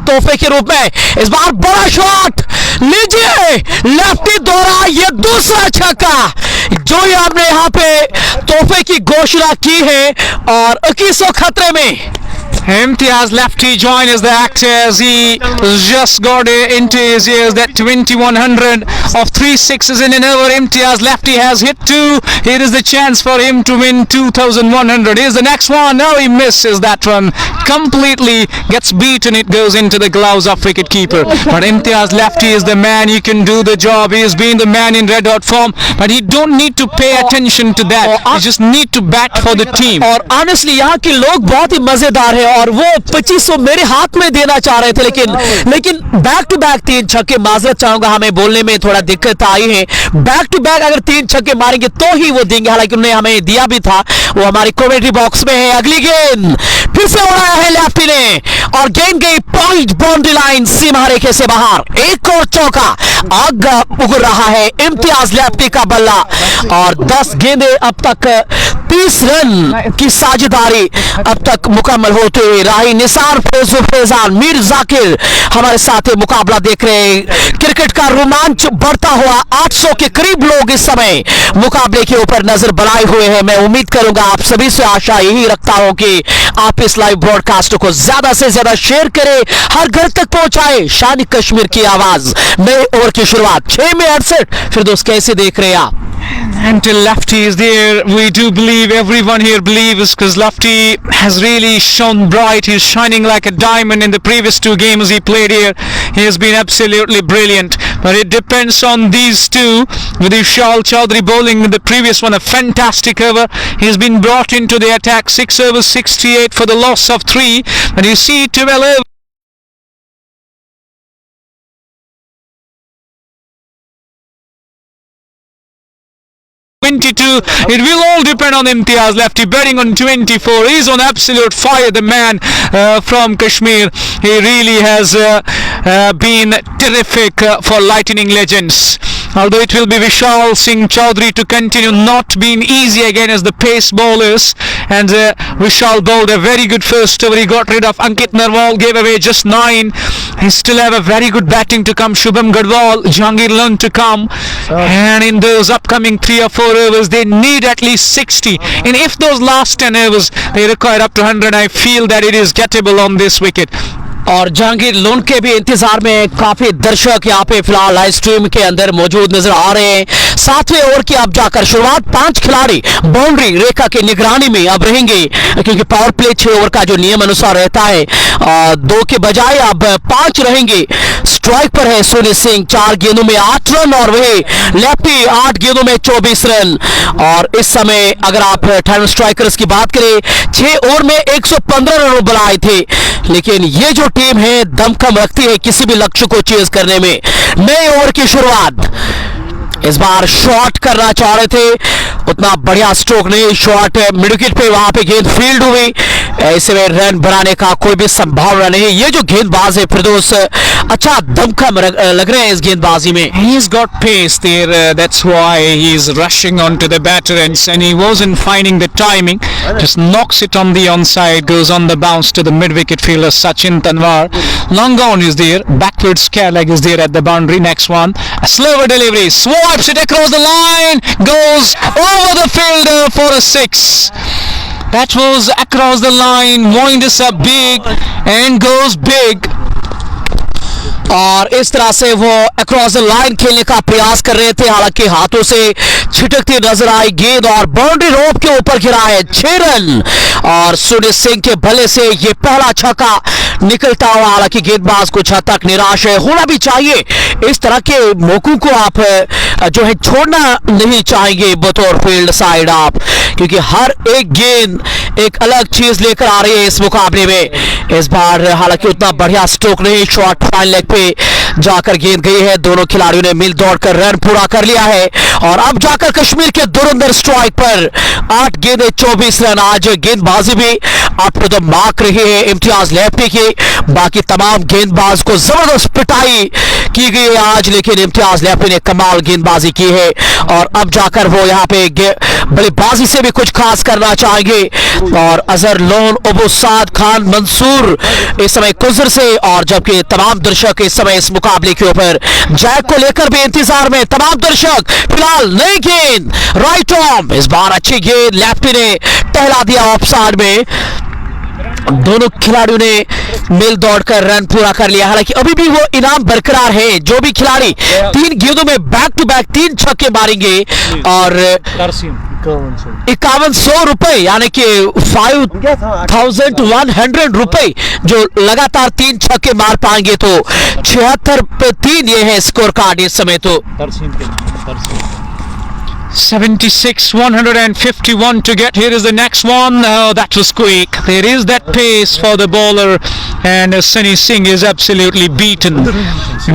[SPEAKER 1] तोहफे के रूप में. इस बार बड़ा शॉट, लीजिए लेफ्टी दोहरा, ये दूसरा छक्का जो ही आपने यहाँ पे तोहफे की घोषणा की है, और 2100 खतरे में.
[SPEAKER 2] Imtiaz lefty joins the act as he just got into his ears that 2100 of 3 sixes in an over. Imtiaz lefty has hit 2. Here is the chance for him to win 2100. Here's the next one. Now he misses that one completely, gets beaten. It goes into the gloves of wicket keeper. But Imtiaz lefty is the man. He can do the job. He has been the man in red hot form, but he don't need to pay attention to that. He just need to bat for the team.
[SPEAKER 1] और honestly यहाँ के लोग बहुत ही मजेदार है, और वो 2500 मेरे हाथ में देना चाह रहे थे, लेकिन बैक टू बैक 3 छक्के. माजरत चाहूंगा, हमें बोलने में थोड़ा दिक्कत आई है. बैक टू बैक अगर 3 छक्के मारेंगे तो ही वो देंगे, हालांकि उन्होंने हमें दिया भी था, वो हमारी कमेंट्री बॉक्स में है. अगली गेंद फिर से उड़ाया है लेफ्टी ने, और गेंद गई पॉइंट बाउंड्री लाइन, सीमा रेखे से बाहर. एक और चौका आग उगड़ रहा है इम्तियाज लेफ्टी का बल्ला, और 10 गेंदें अब तक 30 रन की साझेदारी अब तक मुकम्मल होते हुए राही. निसार फैजान, मीर जाकिर हमारे साथ मुकाबला देख रहे हैं. क्रिकेट का रोमांच बढ़ता हुआ, 800 के करीब लोग इस समय मुकाबले के ऊपर नजर बनाए हुए हैं. मैं उम्मीद करूंगा आप सभी से आशा यही रखता हूं कि आप इस लाइव ब्रॉडकास्ट को ज्यादा से ज्यादा शेयर करें, हर घर तक पहुंचाए शान कश्मीर की आवाज. नए ओवर की शुरुआत 6 में 68. फिर दोस्त कैसे देख रहे हैं आप?
[SPEAKER 2] Until Lefty is there, we do believe, everyone here believes, because Lefty has really shone bright. He's shining like a diamond in the previous 2 games he played here. He has been absolutely brilliant. But it depends on these two, with Vishal Chaudhary bowling in the previous one, a fantastic over. He's been brought into the attack, 6 overs, 68 for the loss of 3. But you see 12 overs. 22. It will all depend on Imtiaz Lefty betting on 24. He's on absolute fire, the man from Kashmir. He really has been terrific for Lightning Legends. Although it will be Vishal Singh Chaudhary to continue not being easy again as the pace bowlers, and Vishal bowled a very good first over. He got rid of Ankit Narwal, gave away just 9. He still have a very good batting to come. Shubham Gadwal, Jahangir Lund to come, and in those upcoming 3 or 4 overs they need at least 60, and if those last 10 overs they require up to 100, I feel that it is gettable on this wicket.
[SPEAKER 1] और Jahangir loan के भी इंतजार में काफी दर्शक यहाँ पे फिलहाल लाइव स्ट्रीम के अंदर मौजूद नजर आ रहे हैं। 7वें ओवर की अब जाकर शुरुआत 5 खिलाड़ी बाउंड्री रेखा की निगरानी में अब रहेंगे, क्योंकि पावर प्ले 6 ओवर का जो नियम अनुसार रहता है 2 के बजाय अब 5 रहेंगे। स्ट्राइक पर है सुनील सिंह, 4 गेंदों में 8 रन, और वही लेफ्टी 8 गेंदों में 24 रन। और इस समय अगर आप टर्न स्ट्राइकर्स की बात करें 6 ओवर में 115 रन बनाए थे, लेकिन ये जो टीम है दमखम रखती है किसी भी लक्ष्य को चेज करने में। नए ओवर की शुरुआत, इस बार शॉट करना चाह रहे थे, उतना बढ़िया स्ट्रोक नहीं, शॉट मिड विकेट पे वहां पे गेंद फील्ड हुई, ऐसे में रन बनाने का कोई भी संभावना नहीं। ये जो गेंदबाज है फिरदौस अच्छा दमखम लग रहे हैं इस गेंदबाजी में।
[SPEAKER 2] He's got pace there, that's why he's rushing onto the batter and he wasn't finding the timing, just knocks it on the onside, goes on the bounce to the mid-wicket fielder Sachin Tanwar. Long on is there, backward scare leg is there at the boundary. Next one, a slower delivery, swipes it across the line, goes over the fielder for a 6. That was across the line, winds up big and goes big.
[SPEAKER 1] और इस तरह से वो across the line खेलने का प्रयास कर रहे थे, हालांकि हाथों से छिटकती नजर आई गेंद और बाउंड्री रोप के ऊपर गिरा है। 6 रन और सुनील सिंह के भले से ये पहला छक्का निकलता हुआ, हालांकि गेंदबाज कुछ हद तक निराश है। होना भी चाहिए, इस तरह के मौकों को आप जो है छोड़ना नहीं चाहेंगे बतौर फील्ड साइड आप, क्योंकि हर एक गेंद एक अलग चीज लेकर आ रही है इस मुकाबले में। इस बार हालांकि उतना बढ़िया स्ट्रोक नहीं, शॉर्ट फाइन लेग पे जाकर गेंद गई है। दोनों खिलाड़ियों ने मिल दौड़कर रन पूरा कर लिया है और अब जाकर कश्मीर के धुरंधर स्ट्राइक पर 8 गेंदें 24 रन। आज गेंदबाजी भी अप टू द मार्क रही है इम्तियाज लेफ्टी की, बाकी तमाम गेंदबाज को जबरदस्त पिटाई की गई है आज, लेकिन इम्तियाज लेफ्टी ने कमाल गेंदबाजी की है और अब जाकर वो यहाँ पे बल्लेबाजी से भी कुछ खास करना चाहेंगे। और अजहर लोन, अबू साद खान मंसूर इस समय कुजर से, और जबकि तमाम दर्शक इस समय इस मुकाबले के ऊपर जैक को लेकर भी इंतजार में तमाम दर्शक। फिलहाल नई गेंद राइट आर्म, इस बार अच्छी गेंद लेफ्टी ने टहला दिया ऑफ साइड में। दोनों खिलाड़ियों ने मिल दौड़कर रन पूरा कर लिया, हालांकि अभी भी वो इनाम बरकरार है। जो भी खिलाड़ी 3 गेंदों में बैक टू बैक 3 छक्के मारेंगे और 5100 रुपए यानी कि 5100 रुपए जो लगातार 3 छक्के मार पाएंगे तो 76 पे 3 ये है स्कोर कार्ड इस समय। तो
[SPEAKER 2] 76, 151 to get. Here is the next one. Oh, that was quick. There is that pace for the bowler, and Sunny Singh is absolutely beaten.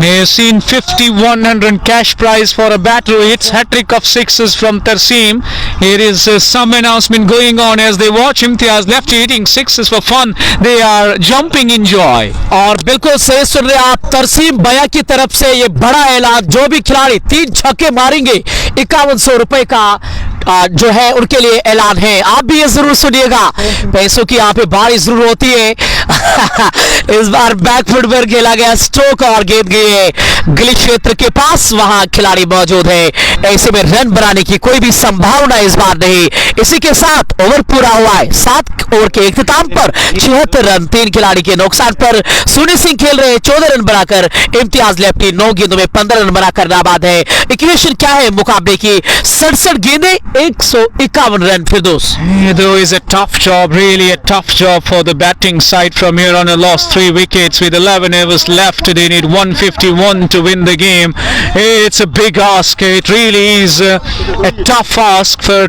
[SPEAKER 2] They have seen 50, 100 cash prize for a batter who hits hat-trick of 6s from Tarseem. Here is some announcement going on as they watch Imtiaz Lefty hitting 6s for fun. They are jumping in joy.
[SPEAKER 1] और बिल्कुल सही सुन रहे आप, तरसीम भैया की तरफ से ये बड़ा ऐलान, जो भी खिलाड़ी 3 छक्के मारेंगे 5100 रुपए का जो है उनके लिए ऐलान है। आप भी ये जरूर सुनिएगा, पैसों की यहाँ पे बारिश जरूर होती है। इस बार बैकफुट पर खेला गया स्ट्रोक और गेंद गई है गली क्षेत्र के पास, वहां खिलाड़ी मौजूद है, ऐसे में रन बनाने की कोई भी संभावना इस बार नहीं। इसी के साथ ओवर पूरा हुआ है। 7 ओवर के इख्तिताम पर 76 रन, 3 खिलाड़ी के नुकसान पर सुनील सिंह खेल रहे 14 रन बनाकर, इम्तियाज लेफ्टी 9 गेंदों में 15 रन बनाकर नाबाद है। इक्वेशन क्या है मुकाबले की? 67 गेंदें 151 run Firdaus.
[SPEAKER 2] Though is a tough job, really a tough job for the batting side from here on. A lost 3 wickets with 11 overs left. They need 151 to win the game. It's a big ask. It really is a tough ask for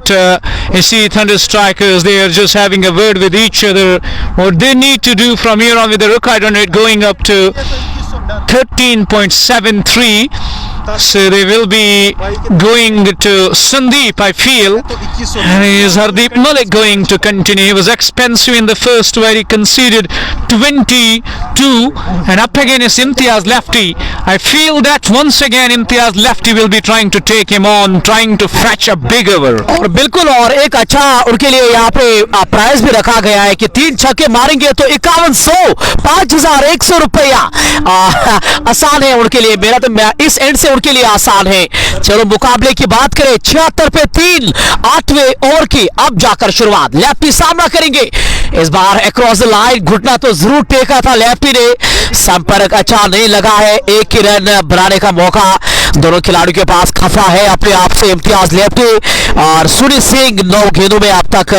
[SPEAKER 2] you see Thunder Strikers. They are just having a word with each other. What they need to do from here on with the Rookie run rate going up to 13.73. So they will be going to Sandeep, I feel. And is Hardeep Malik going to continue? He was expensive in the first where he conceded 22. And up again is Imtiaz Lefty. I feel that once again Imtiaz Lefty will be trying to take him on, trying to fetch a big over.
[SPEAKER 1] और बिल्कुल, और एक अच्छा उनके लिए यहाँ पे prize भी रखा गया है कि 3 छक्के मारेंगे तो 5100, 5100 रुपया आसान है उनके लिए। मेरा तो इस एंड से उनके लिए आसान है। चलो मुकाबले की बात करें, 76 पे 3, 8वें ओवर की अब जाकर शुरुआत। लेफ्टी सामना करेंगे इस बार अक्रॉस द लाइन, घुटना तो जरूर टेका था लेफ्टी ने, संपर्क अच्छा नहीं लगा है। एक ही रन बनाने का मौका दोनों खिलाड़ियों के पास खफा है अपने आप से इम्तियाज लेफ्टी और सुनी सिंह 9 गेंदों में अब तक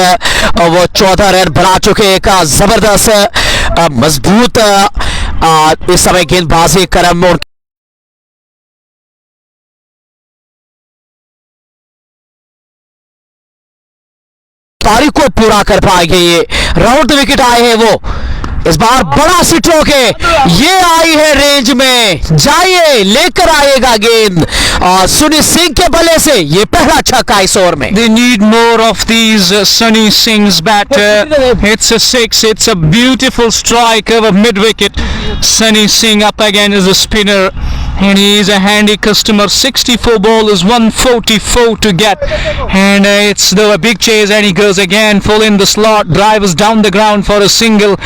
[SPEAKER 1] वो 14 रन बना चुके। एक जबरदस्त मजबूत इस समय गेंदबाजी क्रम और तारीख को पूरा कर पाएंगे। ये राउंड द विकेट आए हैं वो, इस बार बड़ा स्ट्रोक है, ये आई है रेंज में, जाइए लेकर आएगा गेंद और सुनी सिंह के बल्ले से ये पहला छक्का इस ओवर में।
[SPEAKER 2] They need more of these Sunny Singh's bat. It's a 6. It's a beautiful strike over mid wicket. Sunny Singh up again is a spinner, and he is a handy customer. 64 ball is 144 to get, and it's a big chase, and he goes again full in the slot. Drivers down the ground for a single.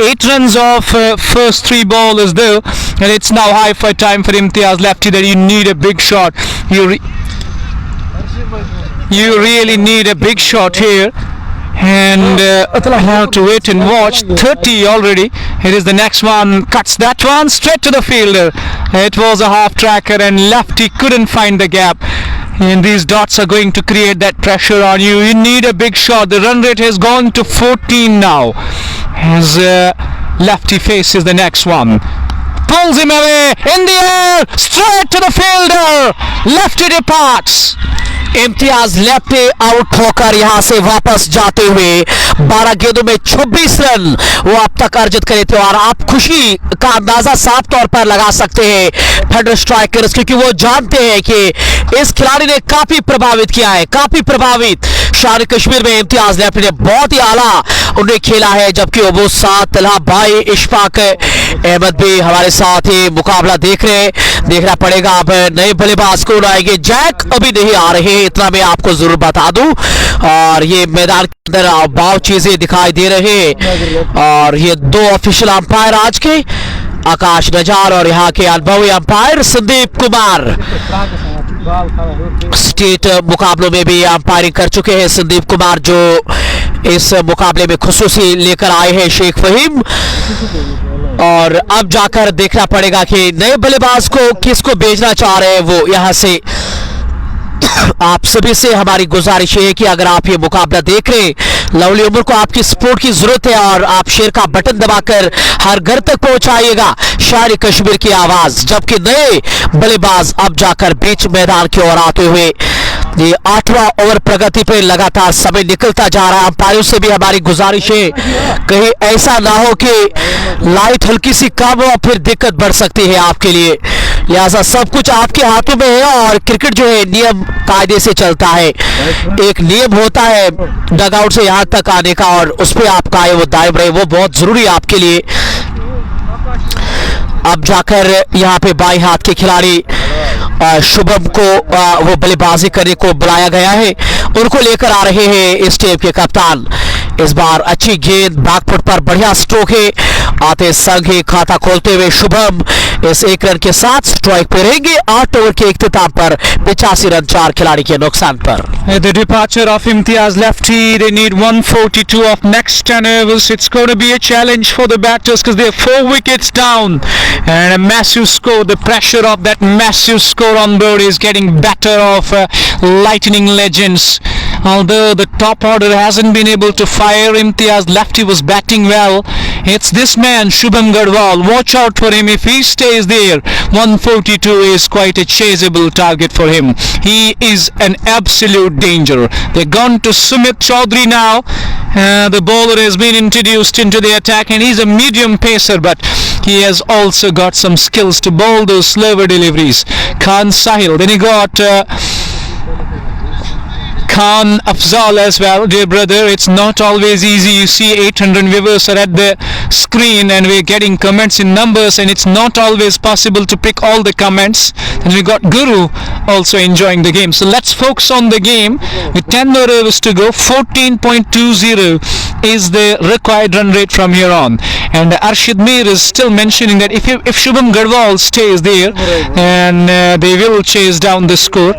[SPEAKER 2] 8 runs off first 3 ballers though, and it's now high for time for Imtiaz Lefty that you need a big shot. You really need a big shot here, and have to wait and watch. 30 already. It is the next one, cuts that one straight to the fielder. It was a half tracker and Lefty couldn't find the gap, and these dots are going to create that pressure on you. You need a big shot. The run rate has gone to 14 now as Lefty faces the next one. Pulls him away in the air, straight to the fielder. Lefty departs.
[SPEAKER 1] Imtiaz lefty out होकर यहां से वापस जाते हुए 12 गेंदों में 26 run वो अब तक अर्जित करे थे। और आप खुशी का अंदाजा साफ तौर पर लगा सकते हैं फेडरल स्ट्राइकर्स, क्योंकि वो जानते हैं कि इस खिलाड़ी ने काफी प्रभावित किया है, काफी प्रभावित। शान कश्मीर में इम्तियाज लेफ्टी ने बहुत ही आला उन्हें खेला है, जबकि वो साथ तलहा भाई इशफाक अहमद भी हमारे साथ ही मुकाबला देखना पड़ेगा। अब नए बल्लेबाज कौन आएंगे, जैक अभी नहीं आ रहे, इतना मैं आपको जरूर बता दूं। और ये मैदान के अंदर बाव चीजें दिखाई दे रहे हैं, और ये 2 ऑफिशियल अंपायर आज के, आकाश नजार और यहाँ के अनुभवी अंपायर संदीप कुमार। स्टेट मुकाबलों में भी अंपायरिंग कर चुके हैं संदीप कुमार, जो इस मुकाबले में खुसूसी लेकर आए हैं शेख फहीम। और अब जाकर देखना पड़ेगा कि नए बल्लेबाज को किसको भेजना चाह रहे हैं वो। यहाँ से आप सभी से हमारी गुजारिश है कि अगर आप ये मुकाबला देख रहे हैं, लवली उमर को आपकी सपोर्ट की जरूरत है और आप शेयर का बटन दबाकर हर घर तक पहुंचाइएगा शान कश्मीर की आवाज। जबकि नए बल्लेबाज अब जाकर बीच मैदान की ओर आते हुए ये 8वां ओवर प्रगति पे लगातार समय निकलता जा रहा है। अंपायरों से भी हमारी गुजारिश है कहीं ऐसा ना हो कि लाइट हल्की सी कम हो, फिर दिक्कत बढ़ सकती है आपके लिए। लिहाजा सब कुछ आपके हाथों में है, और क्रिकेट जो है नियम कायदे से चलता है। एक नियम होता है डगआउट से यहाँ तक आने का, और उस पर आप कायम व दायम रहे, वो बहुत जरूरी है आपके लिए। अब जाकर यहाँ पे बाएं हाथ के खिलाड़ी शुभम को वो बल्लेबाजी करने को बुलाया गया है, उनको लेकर आ रहे हैं इस टीम के कप्तान। इस बार अच्छी गेंद बैकफुट पर बढ़िया स्ट्रोक है, आते संग ही खाता खोलते हुए शुभम इस 1 रन के साथ स्ट्राइक पे रहेंगे। 8 ओवर के इख्तिताम पर 85 रन 4 खिलाड़ी के नुकसान पर।
[SPEAKER 2] The departure of Imtiaz Lefty, they need 142 of next 10 overs. It's going to be a challenge for the batters because they're 4 wickets down and a massive score. The pressure of that massive score on board is getting better of lightning legends. Although the top order hasn't been able to fire, Imtiaz Lefty was batting well. It's this man Shubham Garwal. Watch out for him if he stays there. 142 is quite a chaseable target for him. He is an absolute danger. They're gone to Sumit Chaudhary now. The bowler has been introduced into the attack, and he's a medium pacer, but he has also got some skills to bowl those slower deliveries. Khan Sahil. Then he got Khan Afzal as well. Dear brother, it's not always easy. You see 800 viewers are at the screen and we're getting comments in numbers, and it's not always possible to pick all the comments. And we got Guru also enjoying the game. So let's focus on the game with 10 more overs to go. 14.20 is the required run rate from here on. And Arshid Mir is still mentioning that if Shubham Garhwal stays there, and they will chase down the score.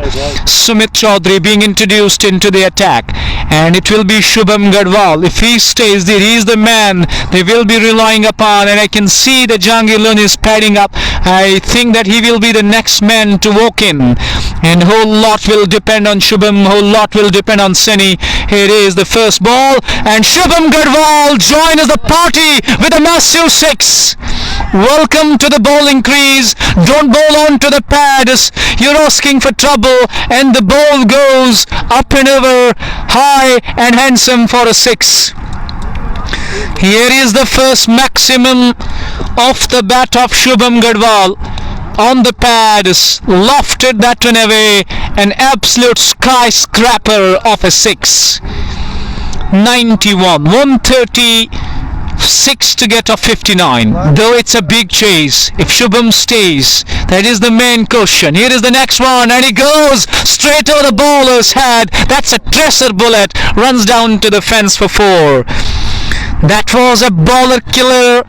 [SPEAKER 2] Sumit Chaudhary being introduced into the attack, and it will be Shubham Garhwal. If he stays there, he is the man they will be relying upon, and I can see that Jahangir Lone is padding up. I think that he will be the next man to walk in, and whole lot will depend on Shubham, whole lot will depend on Seni. Here is the first ball, and Shubham Garhwal joins the party with a massive 6. Welcome to the bowling crease. Don't bowl on to the pads. You're asking for trouble, and the ball goes up and over, high and handsome for a 6. Here is the first maximum off the bat of Shubham Garhwal. On the pads, lofted that one away, an absolute skyscraper of a 6. 91, 136 to get off 59. Though it's a big chase, if Shubham stays, that is the main question. Here is the next one, and he goes straight over the bowler's head. That's a tracer bullet, runs down to the fence for 4. That was a bowler killer.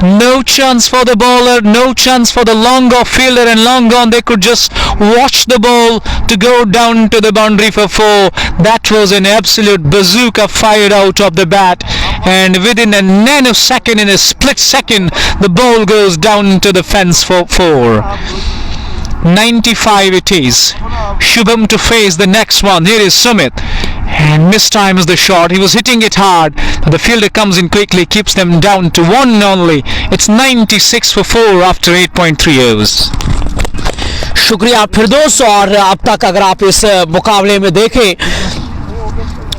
[SPEAKER 2] No chance for the bowler, no chance for the long off fielder, and long gone. They could just watch the ball to go down to the boundary for 4. That was an absolute bazooka fired out of the bat, and within a nanosecond, in a split second, the ball goes down to the fence for 4. 95 it is. Shubham to face the next one. Here is Sumit, and mistimes the shot. He was hitting it hard, but the fielder comes in quickly, keeps them down to 1 only. It's 96 for 4 after 8.3 overs.
[SPEAKER 1] शुक्रिया फिरदौस। और अब तक अगर आप इस मुकाबले में देखें,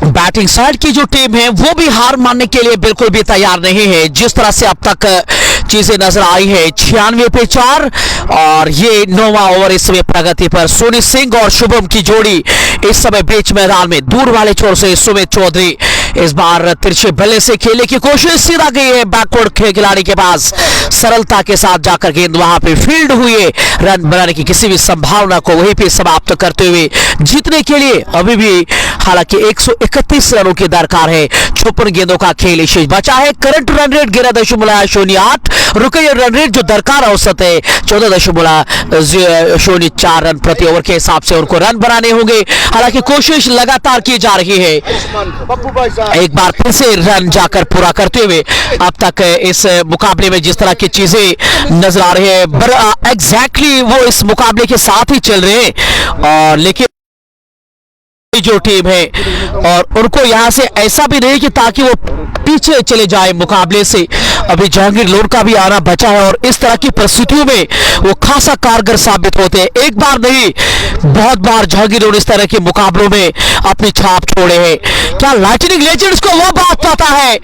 [SPEAKER 1] बैटिंग साइड की जो टीम है वो भी हार मानने के लिए बिल्कुल भी तैयार नहीं है। जिस तरह से अब तक चीजें नजर आई है, 96 पे 4, और ये 9वां ओवर इस समय प्रगति पर। सोनी सिंह और शुभम की जोड़ी इस समय बीच मैदान में, दूर वाले छोर से सुमित चौधरी इस बार तिरछे बल्ले से खेलने की कोशिश, सीधा गई है बैकवर्ड खिलाड़ी के पास, सरलता के साथ जाकर गेंद वहां पे फील्ड हुई है। रन बनाने की किसी भी संभावना को वहीं पे समाप्त करते हुए जीतने के लिए अभी भी हालांकि 131 रनों की दरकार है। 56 गेंदों का खेल शेष बचा है। करंट रन रेट 11.08, रुकैया रन रेट जो दरकार औसत है 14.04 रन प्रति ओवर के हिसाब से उनको रन बनाने होंगे। हालांकि कोशिश लगातार की जा रही है, एक बार फिर से रन जाकर पूरा करते हुए। अब तक इस मुकाबले में जिस तरह की चीजें नजर आ रही है, एग्जैक्टली वो इस मुकाबले के साथ ही चल रहे हैं, और लेकिन जो टीम है और उनको यहां से ऐसा भी नहीं कि ताकि वो पीछे चले जाए मुकाबले से। अभी जहांगीर लोन का भी आना बचा है, और इस तरह की परिस्थितियों में वो खासा कारगर साबित होते हैं। एक बार नहीं, बहुत बार जहांगीर लोन इस तरह के मुकाबलों में अपनी छाप छोड़े हैं। क्या लाइटनिंग लेजेंड्स को वो बात पता है?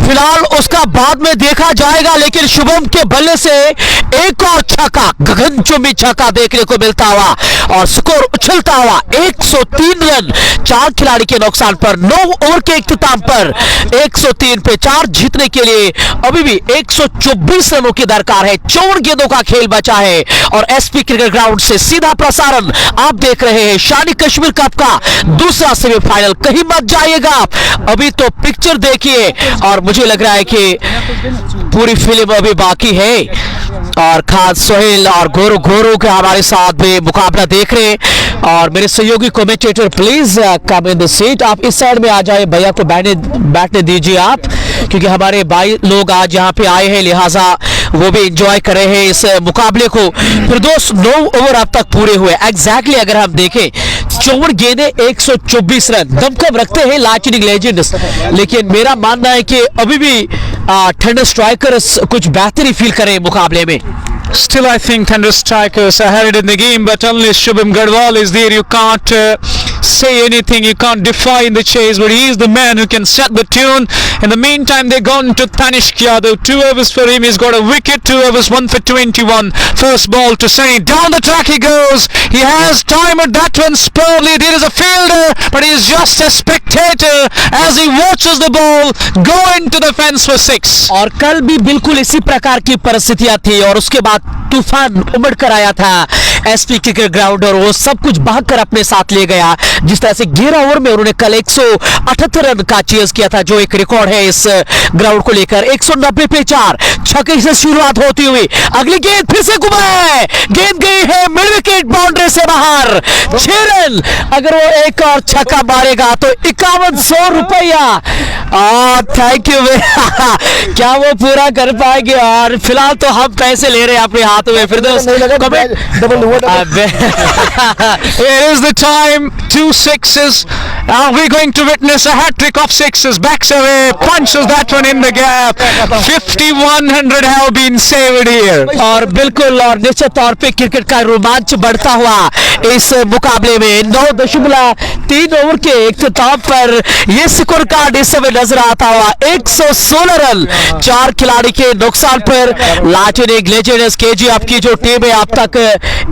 [SPEAKER 1] फिलहाल उसका बाद में देखा जाएगा, लेकिन शुभम के बल्ले से एक और छक्का, गगनचुंबी छक्का देखने को मिलता हुआ और स्कोर उछलता हुआ 103 रन 4 खिलाड़ी के नुकसान पर 9 ओवर के इख्तिताम पर 103 पे 4 जीतने के लिए अभी भी 124 रनों की दरकार है। 54 गेंदों का खेल बचा है, और एसपी क्रिकेट ग्राउंड से सीधा प्रसारण आप देख रहे हैं शानी कश्मीर कप का दूसरा सेमीफाइनल। कहीं मत जाइएगा आप, अभी तो पिक्चर देखिए, और मुझे लग रहा है कि पूरी फिल्म अभी बाकी है। और खास सोहेल और गोरू के हमारे साथ भी मुकाबला देख रहे हैं, और मेरे सहयोगी commentator please come in the seat. आप इस साइड में आ जाए, भैया को बैठने दीजिए आप, क्योंकि हमारे भाई लोग आज यहाँ पे आए हैं, लिहाजा वो भी एंजॉय कर रहे हैं इस मुकाबले को। फिर दोस्त 9 ओवर अब तक पूरे हुए। एग्जैक्टली अगर हम देखें 54 गेंदे 124 रन, दमखम रखते हैं लाइटनिंग लेजेंड्स, लेकिन मेरा मानना है कि अभी भी थंडर स्ट्राइकर्स कुछ बेहतरी फील करें मुकाबले में।
[SPEAKER 2] Still, I think Thunder Strikers are ahead in the game, but unless Shubham Garhwal is there, you can't say anything, you can't define the chase, but he is the man who can set the tune. In the meantime, they've gone to Tanishq Yadav. 2 overs for him. He's got a wicket. 2 overs, 1 for 21. First ball to Sunny. Down the track he goes. He has time at that one superbly. There is a fielder, but he is just a spectator as he watches the ball go into the fence for 6.
[SPEAKER 1] और कल भी बिल्कुल इसी प्रकार की परिस्थितियां थी और उसके बाद तूफान उमड़ कर आया था एसपी क्रिकेट ग्राउंड और वो सब कुछ भागकर अपने साथ ले गया। जिस तरह से 11 ओवर में उन्होंने कल 178 रन का चेज किया था, जो एक रिकॉर्ड है इस ग्राउंड को लेकर। 190 पे 4 छक्के से शुरुआत होती हुई अगली गेंद फिर से घुमाए, गेंद गई है मिड विकेट बाउंड्री से बाहर। 6 रन, अगर वो एक और छक्का मारेगा तो 5100 रुपया। थैंक यू क्या वो पूरा कर पाएंगे? और फिलहाल तो हम पैसे ले रहे हैं अपने हाथों में। फिर
[SPEAKER 2] Here is the time, 2 sixes. Are we going to witness a hat-trick of sixes? Backs away, punches that one in the gap. 5100 have been saved here.
[SPEAKER 1] और बिल्कुल और निश्चित तौर पे क्रिकेट का रोमांच बढ़ता हुआ इस मुकाबले में 9.3 ओवर के इख्तिताम पर ये स्कोर कार्ड इस समय नजर आता हुआ। 116 रन 4 खिलाड़ी के नुकसान पर लाइटनिंग लेजेंड्स केजीएफ की जो टीम है अब तक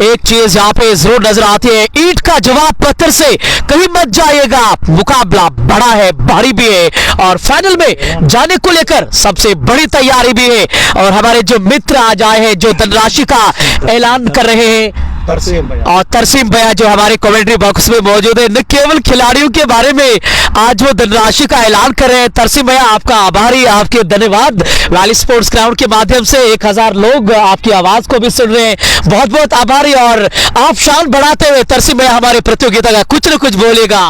[SPEAKER 1] एक चीज यहाँ पे जरूर नजर आती है, ईंट का जवाब पत्थर से कहीं मत जाइएगा। मुकाबला बड़ा है, भारी भी है और फाइनल में जाने को लेकर सबसे बड़ी तैयारी भी है। और हमारे जो मित्र आज आए हैं जो धनराशि का ऐलान कर रहे हैं, और तरसीम भैया जो हमारे कमेंट्री बॉक्स में मौजूद है, न केवल खिलाड़ियों के बारे में आज वो धनराशि का ऐलान कर रहे हैं। तरसीम भैया आपका आभारी, आपके धन्यवाद। वैली स्पोर्ट्स ग्राउंड के माध्यम से 1000 लोग आपकी आवाज को भी सुन रहे हैं, बहुत बहुत आभारी। और आप शान बढ़ाते हुए तरसीम भैया हमारे प्रतियोगिता का कुछ न कुछ बोलेगा।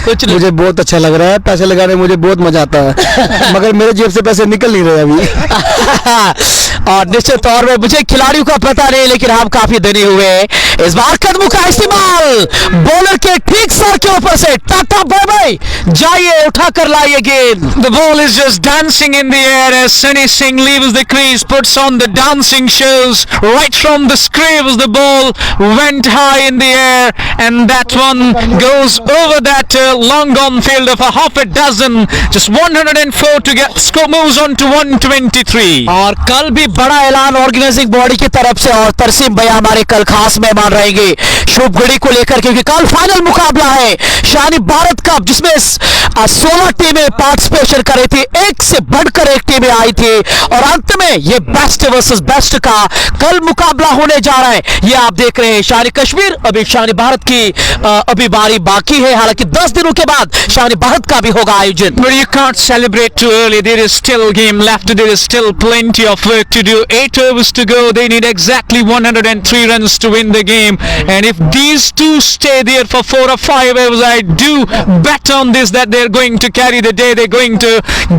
[SPEAKER 1] कुछ
[SPEAKER 3] मुझे बहुत अच्छा लग रहा है, पैसे लगाने में मुझे बहुत मजा आता है मगर मेरे जेब से पैसे निकल नहीं रहे अभी।
[SPEAKER 1] और निश्चित तौर पर मुझे खिलाड़ियों का पता नहीं, लेकिन हम काफी धनी हुए। इस बार कदमों का इस्तेमाल बॉलर के ठीक सर के ऊपर से टाटा बाय बाय, जाइए उठा कर लाइए गेंद।
[SPEAKER 2] The ball is just dancing in the air as Sunny Singh leaves the crease, puts on the dancing shoes. Right from the screws, the ball went high in the air, and that one goes over that long gone field of a half a dozen. Just 104 to get, score moves on to 123.
[SPEAKER 1] और कल भी बड़ा ऐलान organising body की तरफ से, और तरसीम भैया हमारे कल खास मेहमान रहेंगे शुभ घड़ी को लेकर, क्योंकि कल फाइनल मुकाबला है शानी भारत कप जिसमें 16 टीमें पार्टिसिपेशन कर रही थी, एक से बढ़कर एक टीमें आई थी और अंत में ये बेस्ट वर्सेस बेस्ट का कल मुकाबला होने जा रहा है। ये आप देख रहे हैं शानी कश्मीर, अभी शानी भारत की अभी बारी बाकी है, हालांकि 10 दिनों के बाद शानी भारत का भी होगा आयोजन।
[SPEAKER 2] But you can't celebrate too early. There is still game left. There is still plenty of work to do. 8 overs to go. They need exactly 103 runs to win the game. And if these two stay there for 4 or 5 overs, I do bet on this that they're going to carry the day. They're going to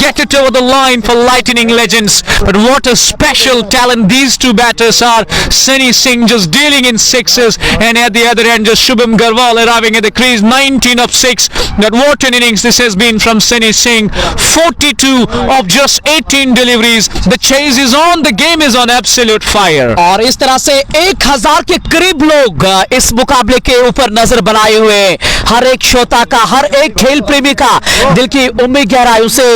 [SPEAKER 2] get it over the line for Lightning Legends. But what a special talent these two batters are. Sunny Singh just dealing in sixes, and at the other end just Shubham Garwal arriving at the crease. 19 of 6. That what an innings this has been from Sunny Singh. 42 of just 18 deliveries. The chase is on. The game is on absolute fire.
[SPEAKER 1] और इस तरह से 1000 के करीब लोग इस मुकाबले के ऊपर नजर बनाए हुए, हर एक श्रोता का, हर एक खेल प्रेमी का दिल की उम्मीद गहराइयों से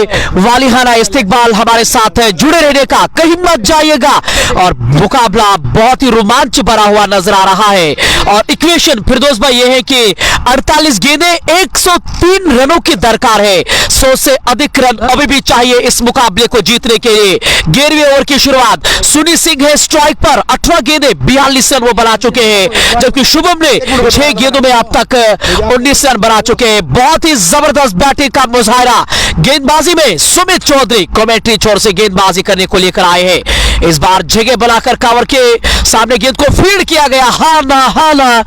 [SPEAKER 1] वालिहाना इस्तिकबाल हमारे साथ है, जुड़े रहने का, कहीं मत जाइएगा। और मुकाबला बहुत ही रोमांच भरा हुआ नजर आ रहा है। और इक्वेशन फिरदौस भाई ये है कि 48 गेंदें 103 रनों की दरकार है, 100 से अधिक रन अभी भी चाहिए इस मुकाबले को जीतने के लिए। 11वें ओवर की शुरुआत सुनी सिंह है स्ट्राइक पर, 18 गेंदें 42 रन वो बना चुके हैं, जबकि शुभम ने 6 गेंदों में अब तक 19 रन बना चुके हैं। बहुत ही जबरदस्त बैटिंग का मुजाहिरा गेंदबाजी में सुमित चौधरी कमेंट्री छोर से गेंदबाजी करने को लेकर आए हैं। इस बार जगह बनाकर कावर के सामने गेंद को फील्ड किया गया, हाना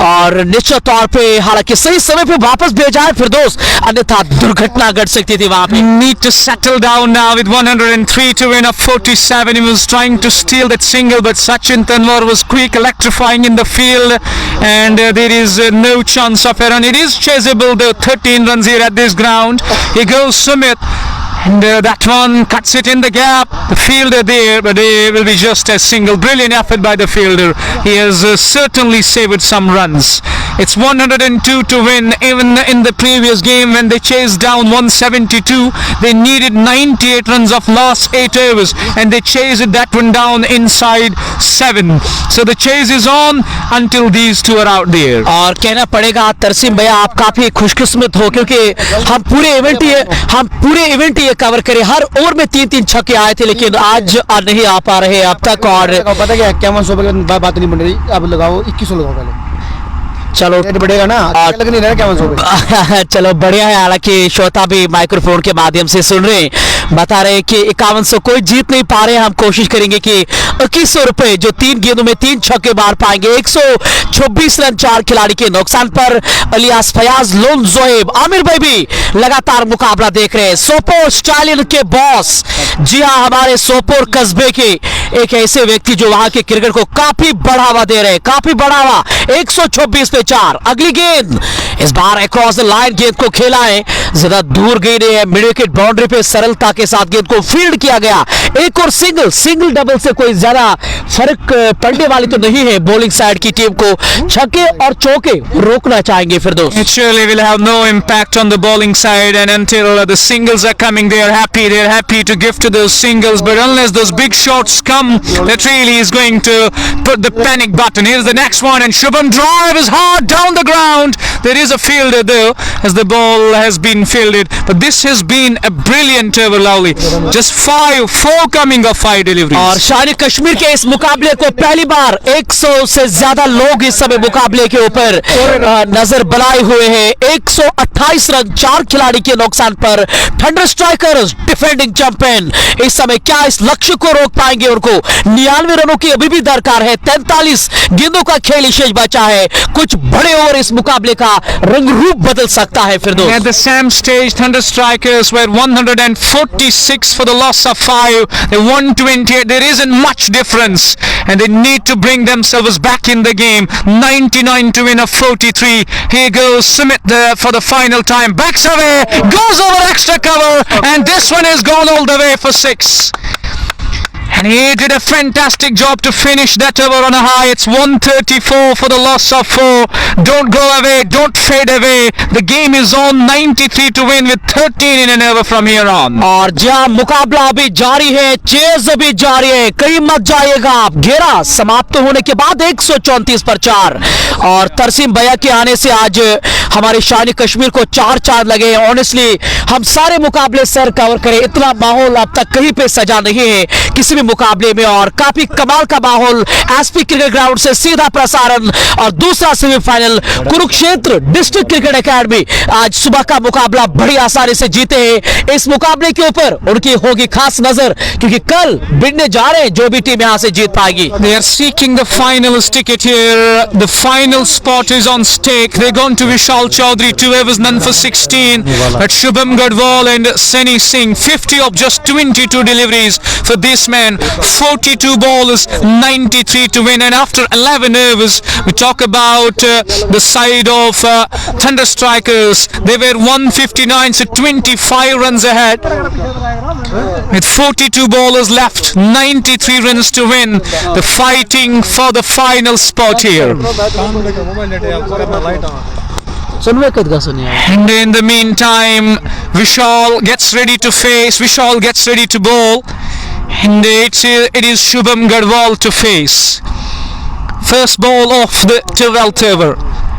[SPEAKER 1] और निश्चित तौर पे हालांकि सही समय पे वापस भेजा है फिरदौस, अन्यथा दुर्घटना घट सकती थी वहां पे।
[SPEAKER 2] Need to settle down now with 103 to win of 47. He was trying to steal that single, but Sachin Tanwar was quick, electrifying in the field, and there is no chance of a run. It is chaseable though, 13 runs here at this ground. Here goes Sumit. And that one cuts it in the gap. The fielder there, but it will be just a single. Brilliant effort by the fielder. He has certainly saved some runs. It's 102 to win. Even in the previous game when they chased down 172, they needed 98 runs of last 8 overs and they chased that one down inside 7. So the chase is on until these two are out there.
[SPEAKER 1] और कहना पड़ेगा तरसीम भैया आप काफी खुशकिस्मत हो क्योंकि हम पूरे इवेंट ये कवर करे, हर ओवर में 3-3 छक्के आए थे लेकिन आज नहीं आ पा रहे अब तक। और
[SPEAKER 3] पता क्या 5100 पे बात नहीं बन रही, अब लगाओ 2100 लगाओ पहले,
[SPEAKER 1] चलो
[SPEAKER 3] बढ़ेगा ना, लग नहीं रहा 5100 पे।
[SPEAKER 1] चलो बढ़िया है। हालांकि श्रोता भी माइक्रोफोन के माध्यम से सुन रहे हैं, बता रहे हैं कि 5100 कोई जीत नहीं पा रहे। हम कोशिश करेंगे कि 2100 रुपए जो 3 गेंदों में 3 छक्के मार पाएंगे। 126 रन 4 खिलाड़ी के नुकसान पर अलियास फयाज, लोन जोहेब, आमिर भाई भी लगातार मुकाबला देख रहे हैं। सोपोर स्टालियन के बॉस, जी हाँ, हमारे सोपोर कस्बे के एक ऐसे व्यक्ति जो वहां के क्रिकेट को काफी बढ़ावा दे रहे हैं, काफी बढ़ावा। 126 पे 4। अगली गेंद इस बार अक्रॉस द लाइन गेंद को खेला है, ज्यादा दूर गई है, मिड विकेट बाउंड्री पे सरलता के साथ गेंद को फील्ड किया गया। एक और सिंगल डबल से कोई ज्यादा फर्क पड़ने वाली तो नहीं है। बॉलिंग साइड की टीम को छक्के और चौके रोकना चाहेंगे फिरदौस।
[SPEAKER 2] It surely will have no impact on the bowling side, and until the singles are coming, they are happy to give to those singles, but unless those big shots come, that really is going to put the panic button. Here's the next one, and Shubham drive is hard down the ground. There is a fielder though, as the ball has been fielded, but this has been a brilliant over, Lovely. Just 4 coming of 5 deliveries.
[SPEAKER 1] और शान कश्मीर के इस मुकाबले को पहली बार 100 से ज्यादा लोग इस समय मुकाबले के ऊपर नजर बनाए हुए हैं। 128 रन 4 खिलाड़ी के नुकसान पर थंडर स्ट्राइकर्स डिफेंडिंग चैंपियन इस समय क्या इस लक्ष्य को रोक पाएंगे? उनको 99 रनों की अभी भी दरकार है। 43 गेंदों का खेल शेष बचा है। कुछ बड़े ओवर इस मुकाबले का रंग रूप बदल सकता है फिरदौस।
[SPEAKER 2] At the same stage, Thunder Strikers were 146 for the loss of 5. They 128. There isn't much difference, and they need to bring themselves back in the game. 99 to win of 43. Here goes Sumit there for the final time. Backs away, goes over extra cover, and this one is gone all the way for 6. And he did a fantastic job to finish that over on a high. It's 134 for the loss of 4. Don't go away. Don't fade away. The game is on. 93 to win with 13 in an over from here on.
[SPEAKER 1] और जहां मुकाबला अभी जारी है, chase अभी जारी है, कहीं मत जाइएगा आप। घेरा समाप्त होने के बाद 134 पर 4 और तरसीम भैया के आने से आज हमारे शान कश्मीर को 4 लगे। ऑनेस्टली हम सारे मुकाबले सर कवर करें, इतना माहौल अब तक कहीं पे सजा नहीं है किसी भी मुकाबले में, और काफी कमाल का माहौल। एसपी क्रिकेट ग्राउंड से सीधा प्रसारण और दूसरा semifinal Kurukshetra district cricket academy आज सुबह का मुकाबला बड़ी आसानी से जीते हैं। इस मुकाबले के ऊपर उनकी होगी खास नजर क्योंकि कल भिड़ने जा रहे हैं जो भी टीम यहां से जीत पाएगी।
[SPEAKER 2] They are seeking the finalist ticket here. The final spot is on stake. They're going to Vishal Chaudhary, 2 overs, none for 16. But Shubham Gadwal and Seni Singh, 50 of just 22 deliveries for this man. 42 balls, 93 to win. And after 11 overs, we talk about the side of Thunder Strikers. They were 159, so 25 runs ahead. With 42 ballers left, 93 runs to win. The fighting for the final spot here. And in the meantime, Vishal gets ready to face, Vishal gets ready to bowl. And it is Shubham Gadwal to face. First ball off the 12th over.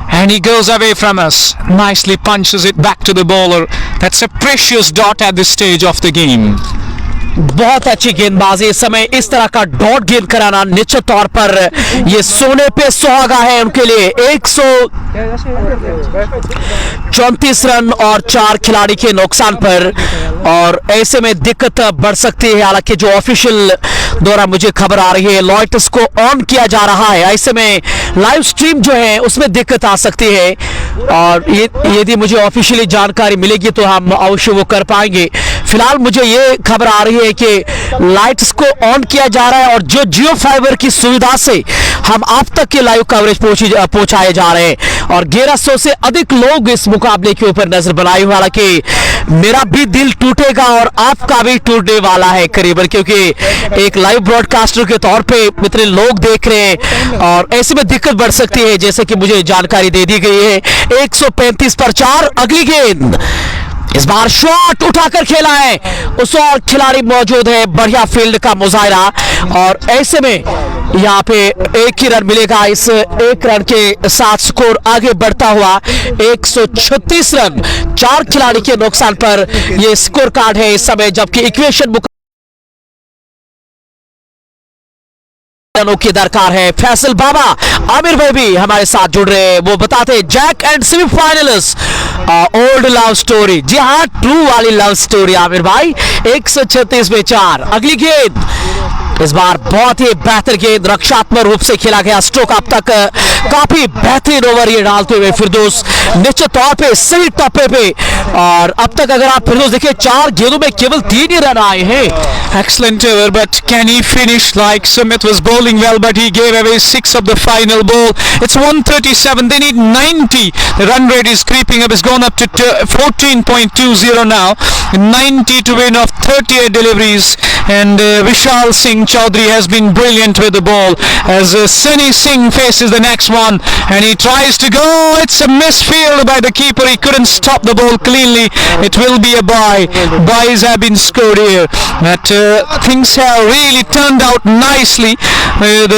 [SPEAKER 2] And he goes away from us. Nicely punches it back to the bowler. That's a precious dot at this stage of the game.
[SPEAKER 1] बहुत अच्छी गेंदबाजी। इस समय इस तरह का dot गेंद कराना निश्चित तौर पर ये सोने पे सुहागा है उनके लिए। 134 रन और 4 खिलाड़ी के नुकसान पर, और ऐसे में दिक्कत बढ़ सकती है। हालांकि जो ऑफिशियल द्वारा मुझे खबर आ रही है लॉयट्स को ऑन किया जा रहा है, ऐसे में लाइव स्ट्रीम जो है उसमें दिक्कत आ सकती है, और यदि मुझे ऑफिशियली जानकारी मिलेगी तो हम अवश्य वो कर पाएंगे। फिलहाल मुझे ये खबर आ रही है कि लाइट्स को ऑन किया जा रहा है और जो जियो फाइबर की सुविधा से हम आप तक के लाइव कवरेज पहुंचाए जा रहे हैं और 1100 से अधिक लोग इस मुकाबले के ऊपर नजर बनाए हुए। हालांकि मेरा भी दिल टूटेगा और आपका भी टूटने वाला है करीबन, क्योंकि एक लाइव ब्रॉडकास्टर के तौर पे इतने लोग देख रहे हैं और ऐसे में दिक्कत बढ़ सकती है, जैसे कि मुझे जानकारी दे दी गई है। 135 पर 4, अगली गेंद, इस बार शॉट उठाकर खेला है, उस और खिलाड़ी मौजूद है, बढ़िया फील्ड का मुजाहरा और ऐसे में यहाँ पे एक ही रन मिलेगा। इस एक रन के साथ स्कोर आगे बढ़ता हुआ 136 रन 4 खिलाड़ी के नुकसान पर यह स्कोर कार्ड है इस समय, जबकि इक्वेशन की दरकार है। फैसल बाबा, आमिर भाई भी हमारे साथ जुड़ रहे हैं, वो बताते हैं Jack and semifinalist old love story. जी हाँ, ट्रू वाली लव स्टोरी आमिर भाई। 136 में 4, अगली गेंद, इस बार बहुत ही बेहतर गेंद रक्षात्मक रूप से खेला गया स्ट्रोक। अब तक काफी बेहतरीन ओवर ये डालते हुए फिरदौस निश्चित तौर पे सही टप्पे पे, और अब तक अगर आप फिरदौस देखिए 4 गेंदों में केवल 3 ही रन आए हैं।
[SPEAKER 2] Excellent over, but can he finish like Sumit was bowling well, but he gave away 6 of the final ball. It's 137. They need 90. The run rate is creeping up. It's gone up to 14.20 now. 90 to win of 38 deliveries. And Vishal Singh Chaudhary has been brilliant with the ball as Sunny Singh faces the next one and he tries to go. It's a misfield by the keeper. He couldn't stop the ball cleanly. It will be a bye. Byes have been scored here. But things have really turned out nicely with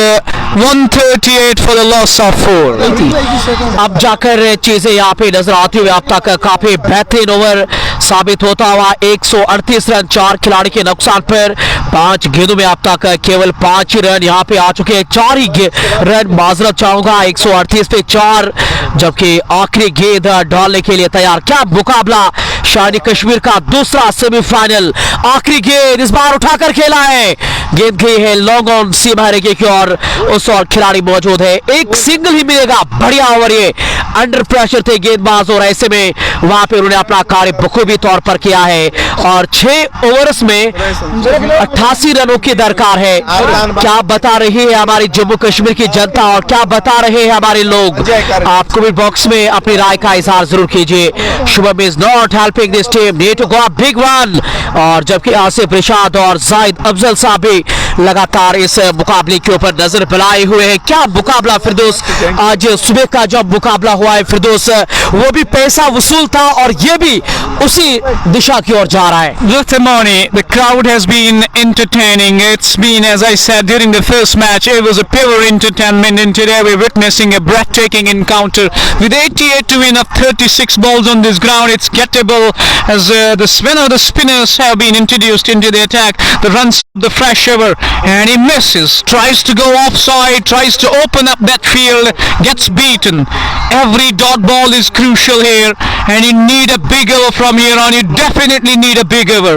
[SPEAKER 2] 138 for the loss of 4.
[SPEAKER 1] अब जाकर चीजें यहाँ पे नजर आती हुई अब तक काफी बेहतरीन ओवर साबित होता हुआ। 138 रन 4 खिलाड़ी के नुकसान पर, 5 गेंदों में अब तक केवल 5 ही रन यहाँ पे आ चुके हैं। 4 ही रन माजरत चाहूंगा, 138 पे 4, जबकि आखिरी गेंद डालने के लिए तैयार। क्या मुकाबला, शानी कश्मीर का दूसरा सेमीफाइनल। आखिरी गेंद इस बार उठाकर खेला है, गेंद गई है लॉन्ग ऑन सीमा रेखे की और उस और खिलाड़ी मौजूद है। एक सिंगल ही मिलेगा, बढ़िया ओवर ये, अंडर प्रेशर थे गेंदबाज और ऐसे में वहां पे उन्होंने अपना कार्य बखूबी तौर पर किया है और 6 ओवर्स में 88 रनों की दरकार है। क्या बता रही है हमारी जम्मू कश्मीर की जनता और क्या बता रहे हैं हमारे लोग, आप कमेंट बॉक्स में अपनी राय का इजहार जरूर कीजिए। Shubham is not helping this team, need to go big one, और जबकि आसिफ रिशाद और जाहिद अफजल साहब भी लगातार इस मुकाबले के ऊपर नजर बनाए हुए हैं। क्या मुकाबला फिरदौस, आज सुबह का जब मुकाबला हुआ है फिरदौस, वो भी पैसा वसूल था और ये भी उसी दिशा की ओर जा रहा है।
[SPEAKER 2] Luthimani, the crowd has been entertaining. It's been, as I said during the first match, it was a pure entertainment, and today we're witnessing a breathtaking encounter with 88 to win of 36 balls on this ground. It's gettable as the spinners have been introduced into the attack. The runs, the fresh over, and he misses, tries to go offside, tries to open up that field, gets beaten. Every dot ball is crucial here, and you need a big over from here on. You definitely need a big over.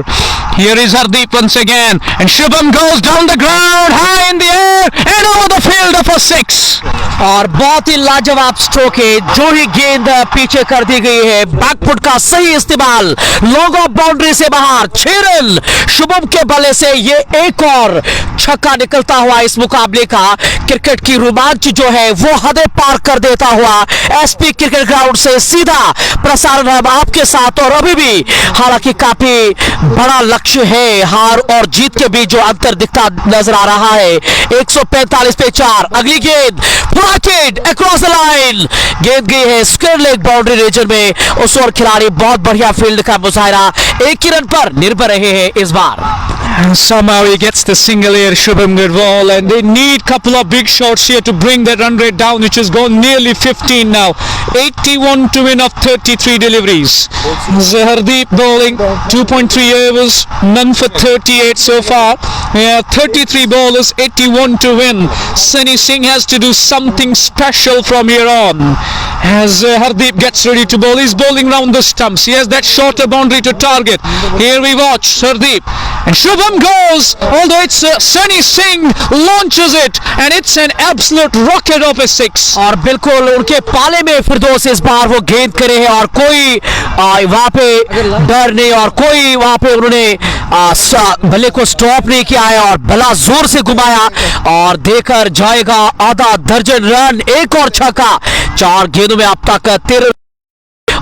[SPEAKER 2] Here is Hardeep once again, and Shubham goes down the ground, high in the air, and over the field for 6.
[SPEAKER 1] और बहुत ही लाजवाब stroke है, जो ही गेंद पीछे कर दी गई है, बैकफुट का सही इस्तेमाल, लॉन्ग ऑफ बाउंड्री से बाहर, 6 रन शुभम के बल्ले से ये एक और छक्का निकलता हुआ इस मुकाबले का क्रिकेट की रोमांच जो है वो हदें पार कर देता हुआ एसपी क्रिकेट ग्राउंड से सीधा प्रसारण है आपके साथ। और अभी भी हालांकि काफी बड़ा लक्ष्य है, हार और जीत के बीच जो अंतर दिखता नजर आ रहा है। 145 पे 4, अगली गेंद अक्रॉस द लाइन, गेंद गई है स्क्वायर लेग बाउंड्री रीजन में, उस और खिलाड़ी बहुत बढ़िया फील्ड का मुजाहरा, एक ही रन पर निर्भर रहे हैं इस बार।
[SPEAKER 2] And somehow he gets the single here, Shubham Gurwal, and they need couple of big shots here to bring that run rate down, which has gone nearly 15 now. 81 to win of 33 deliveries. Hardeep bowling 2.3 overs, none for 38 so far. 33 bowlers, 81 to win. Sunny Singh has to do something special from here on. As Hardeep gets ready to bowl, he's bowling round the stumps. He has that shorter boundary to target. Here we watch Hardeep. And Shubham goes, although it's Sunny Singh launches it, and it's an absolute rocket of a six.
[SPEAKER 1] और बिल्कुल उनके पाले में फिरदौस इस बार वो गेंद करे हैं और कोई वहां पे डर नहीं और कोई वहां पे उन्होंने बल्ले को स्टॉप नहीं किया है और बला जोर से घुमाया और देकर जाएगा आधा दर्जन रन। एक और छक्का, 4 गेंदों में अब तक 13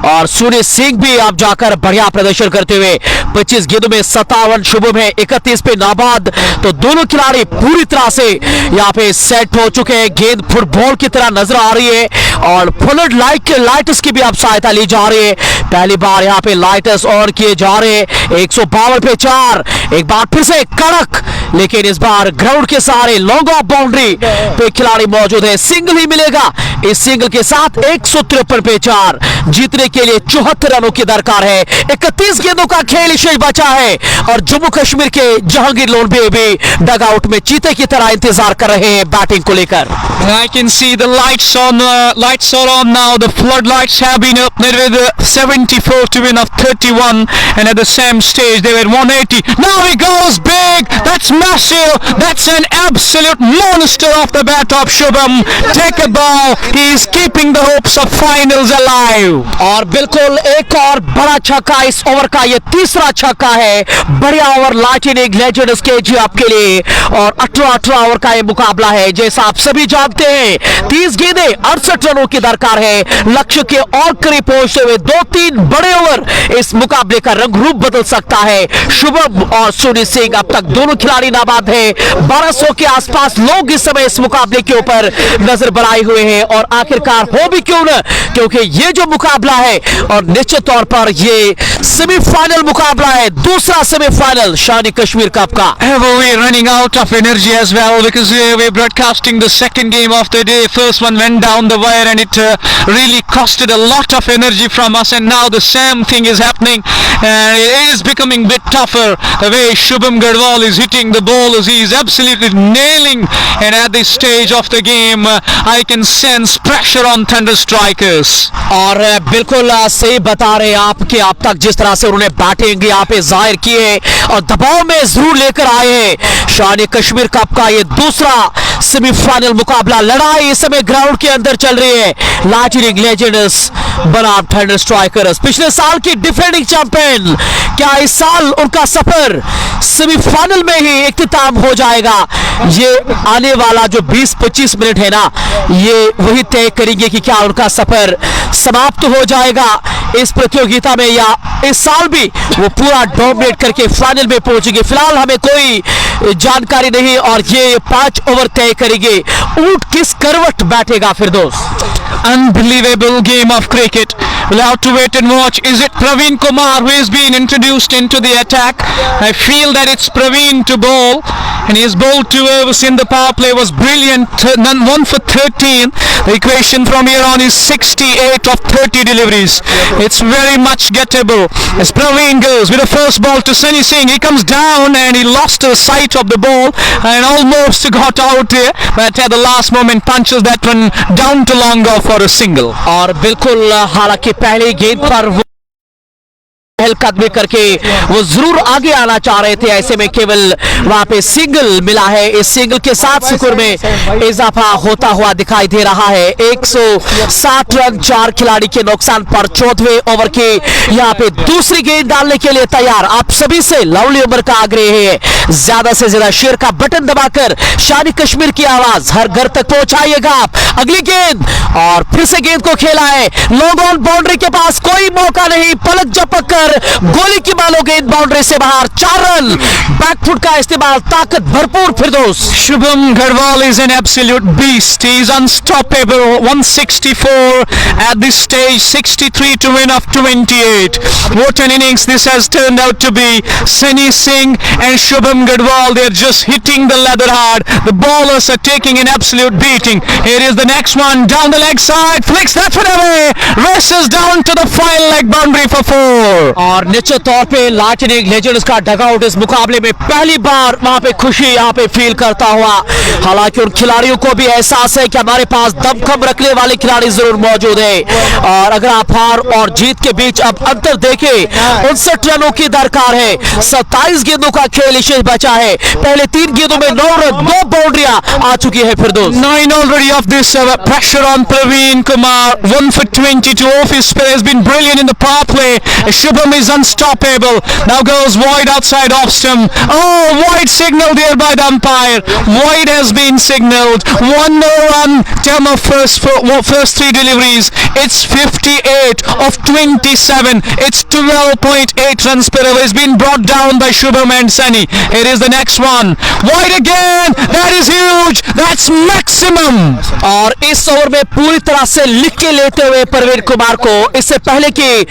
[SPEAKER 1] और सूर्य सिंह भी अब जाकर बढ़िया प्रदर्शन करते हुए 25 गेंदों में 57, शुभम है 31 पे नाबाद। तो दोनों खिलाड़ी पूरी तरह से यहाँ पे सेट हो चुके हैं। गेंद फुटबॉल की तरह नजर आ रही है और फ्लड लाइट्स की भी अब सहायता ली जा रही है। पहली बार यहाँ पे लाइट्स ऑन किए जा रहे हैं। 152 पे 4, एक बार फिर से कड़क, लेकिन इस बार ग्राउंड के सहारे लॉन्ग ऑफ बाउंड्री पे खिलाड़ी मौजूद है। सिंगल ही मिलेगा। इस सिंगल के साथ 153 पे 4 जीतने के लिए 74 रनों की दरकार है। 31 गेंदों का खेल शेष बचा है और जम्मू कश्मीर के जहांगीर लोनबे भी डगआउट में चीते की तरह इंतजार कर रहे हैं बैटिंग को लेकर।
[SPEAKER 2] I can see the lights are on now. The floodlights have been opened with 74 to win of 31, and at the same stage they were 180. Now he goes big. That's massive. That's an absolute monster off the bat of Shubham. Take a bow. He is keeping the hopes of finals alive.
[SPEAKER 1] और बिल्कुल एक और बड़ा छक्का इस over का, ये तीसरा छक्का है। बढ़िया ओवर लाइटनिंग लेजेंड्स के जी आपके लिए और 18 ओवर का ये मुकाबला है। जैसा आप सभी जानते हैं 30 गेंदें 68 रनों की दरकार है। लक्ष्य के और करीब पहुंचते हुए 2-3 बड़े ओवर इस मुकाबले का रंग रूप बदल सकता है। शुभम और सूर्य सिंह अब तक दोनों खिलाड़ी नाबाद हैं। 1200 के आसपास लोग इस समय इस मुकाबले के ऊपर नजर बनाए हुए हैं और आखिरकार हो भी क्यों न, क्योंकि ये जो मुकाबला है और निश्चित तौर पर ये सेमीफाइनल मुकाबला है, दूसरा सेमीफाइनल शानी कश्मीर कप का।
[SPEAKER 2] We're running out of energy as well because we're broadcasting the second game of the day. First one went down the wire and it really costed a lot of energy from us, and now the same thing is happening and it is becoming a bit tougher. The way Shubham Garwal is hitting the ball, he is absolutely nailing, and at this stage of the game I can sense pressure on Thunder Strikers.
[SPEAKER 1] और बिल्कुल सही बता रहे हैं आप कि अब तक जिस तरह से उन्होंने बैटिंग यहाँ पे जाहिर की है और दबाव में जरूर लेकर आए हैं। शानी कश्मीर कप का ये दूसरा सेमीफाइनल मुकाबला, लड़ाई इस समय ग्राउंड के अंदर चल रही है। लाइटनिंग लेजेंड्स बनाम थंडर स्ट्राइकर्स, पिछले साल की डिफेंडिंग चैंपियन, क्या इस साल उनका सफर सेमीफाइनल में ही इख्तिताम हो जाएगा? ये आने वाला जो 20-25 मिनट है ना, ये वही तय करेंगे कि क्या उनका सफर समाप्त हो जाएगा इस प्रतियोगिता में या इस साल भी वो पूरा डोमिनेट करके फाइनल में पहुंचेंगे। फिलहाल हमें कोई जानकारी नहीं और ये 5 ओवर तय करेंगे ऊंट किस करवट बैठेगा। फिरदौस,
[SPEAKER 2] Unbelievable game of cricket. We'll have to wait and watch. Is it Praveen Kumar who is being introduced into the attack? I feel that it's Praveen to bowl, and his bowl to overs in the power play was brilliant. 1 for 13. The equation from here on is 68 of 30 deliveries. It's very much gettable. As Praveen goes with the first ball to Sunny Singh, he comes down and he lost the sight of the ball and almost got out there, but at the last moment punches that one down to long off for a single.
[SPEAKER 1] और बिल्कुल हालांकि पहली गेंद पर वो कदमी करके वो जरूर आगे आना चाह रहे थे, ऐसे में केवल वहां पे सिंगल मिला है। इस सिंगल के साथ स्कोर में इजाफा होता हुआ दिखाई दे रहा है। 160 रन 4 खिलाड़ी के नुकसान पर 14वें ओवर की यहाँ पे दूसरी गेंद डालने के लिए तैयार आप सभी से लवली उम्र का आग्रह है, ज्यादा से ज्यादा शेयर का बटन दबाकर शानी कश्मीर की आवाज हर घर तक पहुंचाइएगा आप। अगली गेंद और फिर से गेंद को खेला है, लॉन्ग ऑन बाउंड्री के पास कोई मौका नहीं, पलक झपक कर गोली की मालो गेंद बाउंड्री से बाहर। 4 रन, बैकफुट का इस्तेमाल, ताकत भरपूर। फिरदौस,
[SPEAKER 2] Shubham Garwal is an absolute beast. He is unstoppable. 164 at this stage, 63 to win of 28. What an innings this has turned out to be. Sunny Singh and Shubham Garwal, they are just hitting the leather hard. The bowlers are taking an absolute beating. Here is the next one down the leg side, flicks that one away, races down to the final leg boundary for 4.
[SPEAKER 1] और निश्चित तौर पे lightning legends का dugout इस मुकाबले में पहली बार वहां पे खुशी यहाँ पे फील करता हुआ। हालांकि उन खिलाड़ियों को भी एहसास है कि हमारे पास दमखम रखने वाले खिलाड़ी जरूर मौजूद है, और अगर आप हार और जीत के बीच अब अंतर देखें, 59 रनों की दरकार है। 27 गेंदों का खेल शेष बचा है। पहले 3 गेंदों में 9 रन, 2 बाउंड्रियां आ चुकी है फिरदौस।
[SPEAKER 2] 9 already of this pressure on Praveen Kumar. 1 for 22 off his spin has been brilliant in the power play. Shubham is unstoppable. Now goes wide outside off stump. Oh, wide signal there by the umpire. Wide has been signaled. 1 no run. Term of first 3 deliveries. It's 58 of 27. It's 12.8 runs per over. It's been brought down by Shubham and Sunny. It is the next one. Wide again. That is huge. That's maximum.
[SPEAKER 1] और इस over में पूरी तरह से लिख के लेते हुए प्रवीण कुमार को इससे पहले की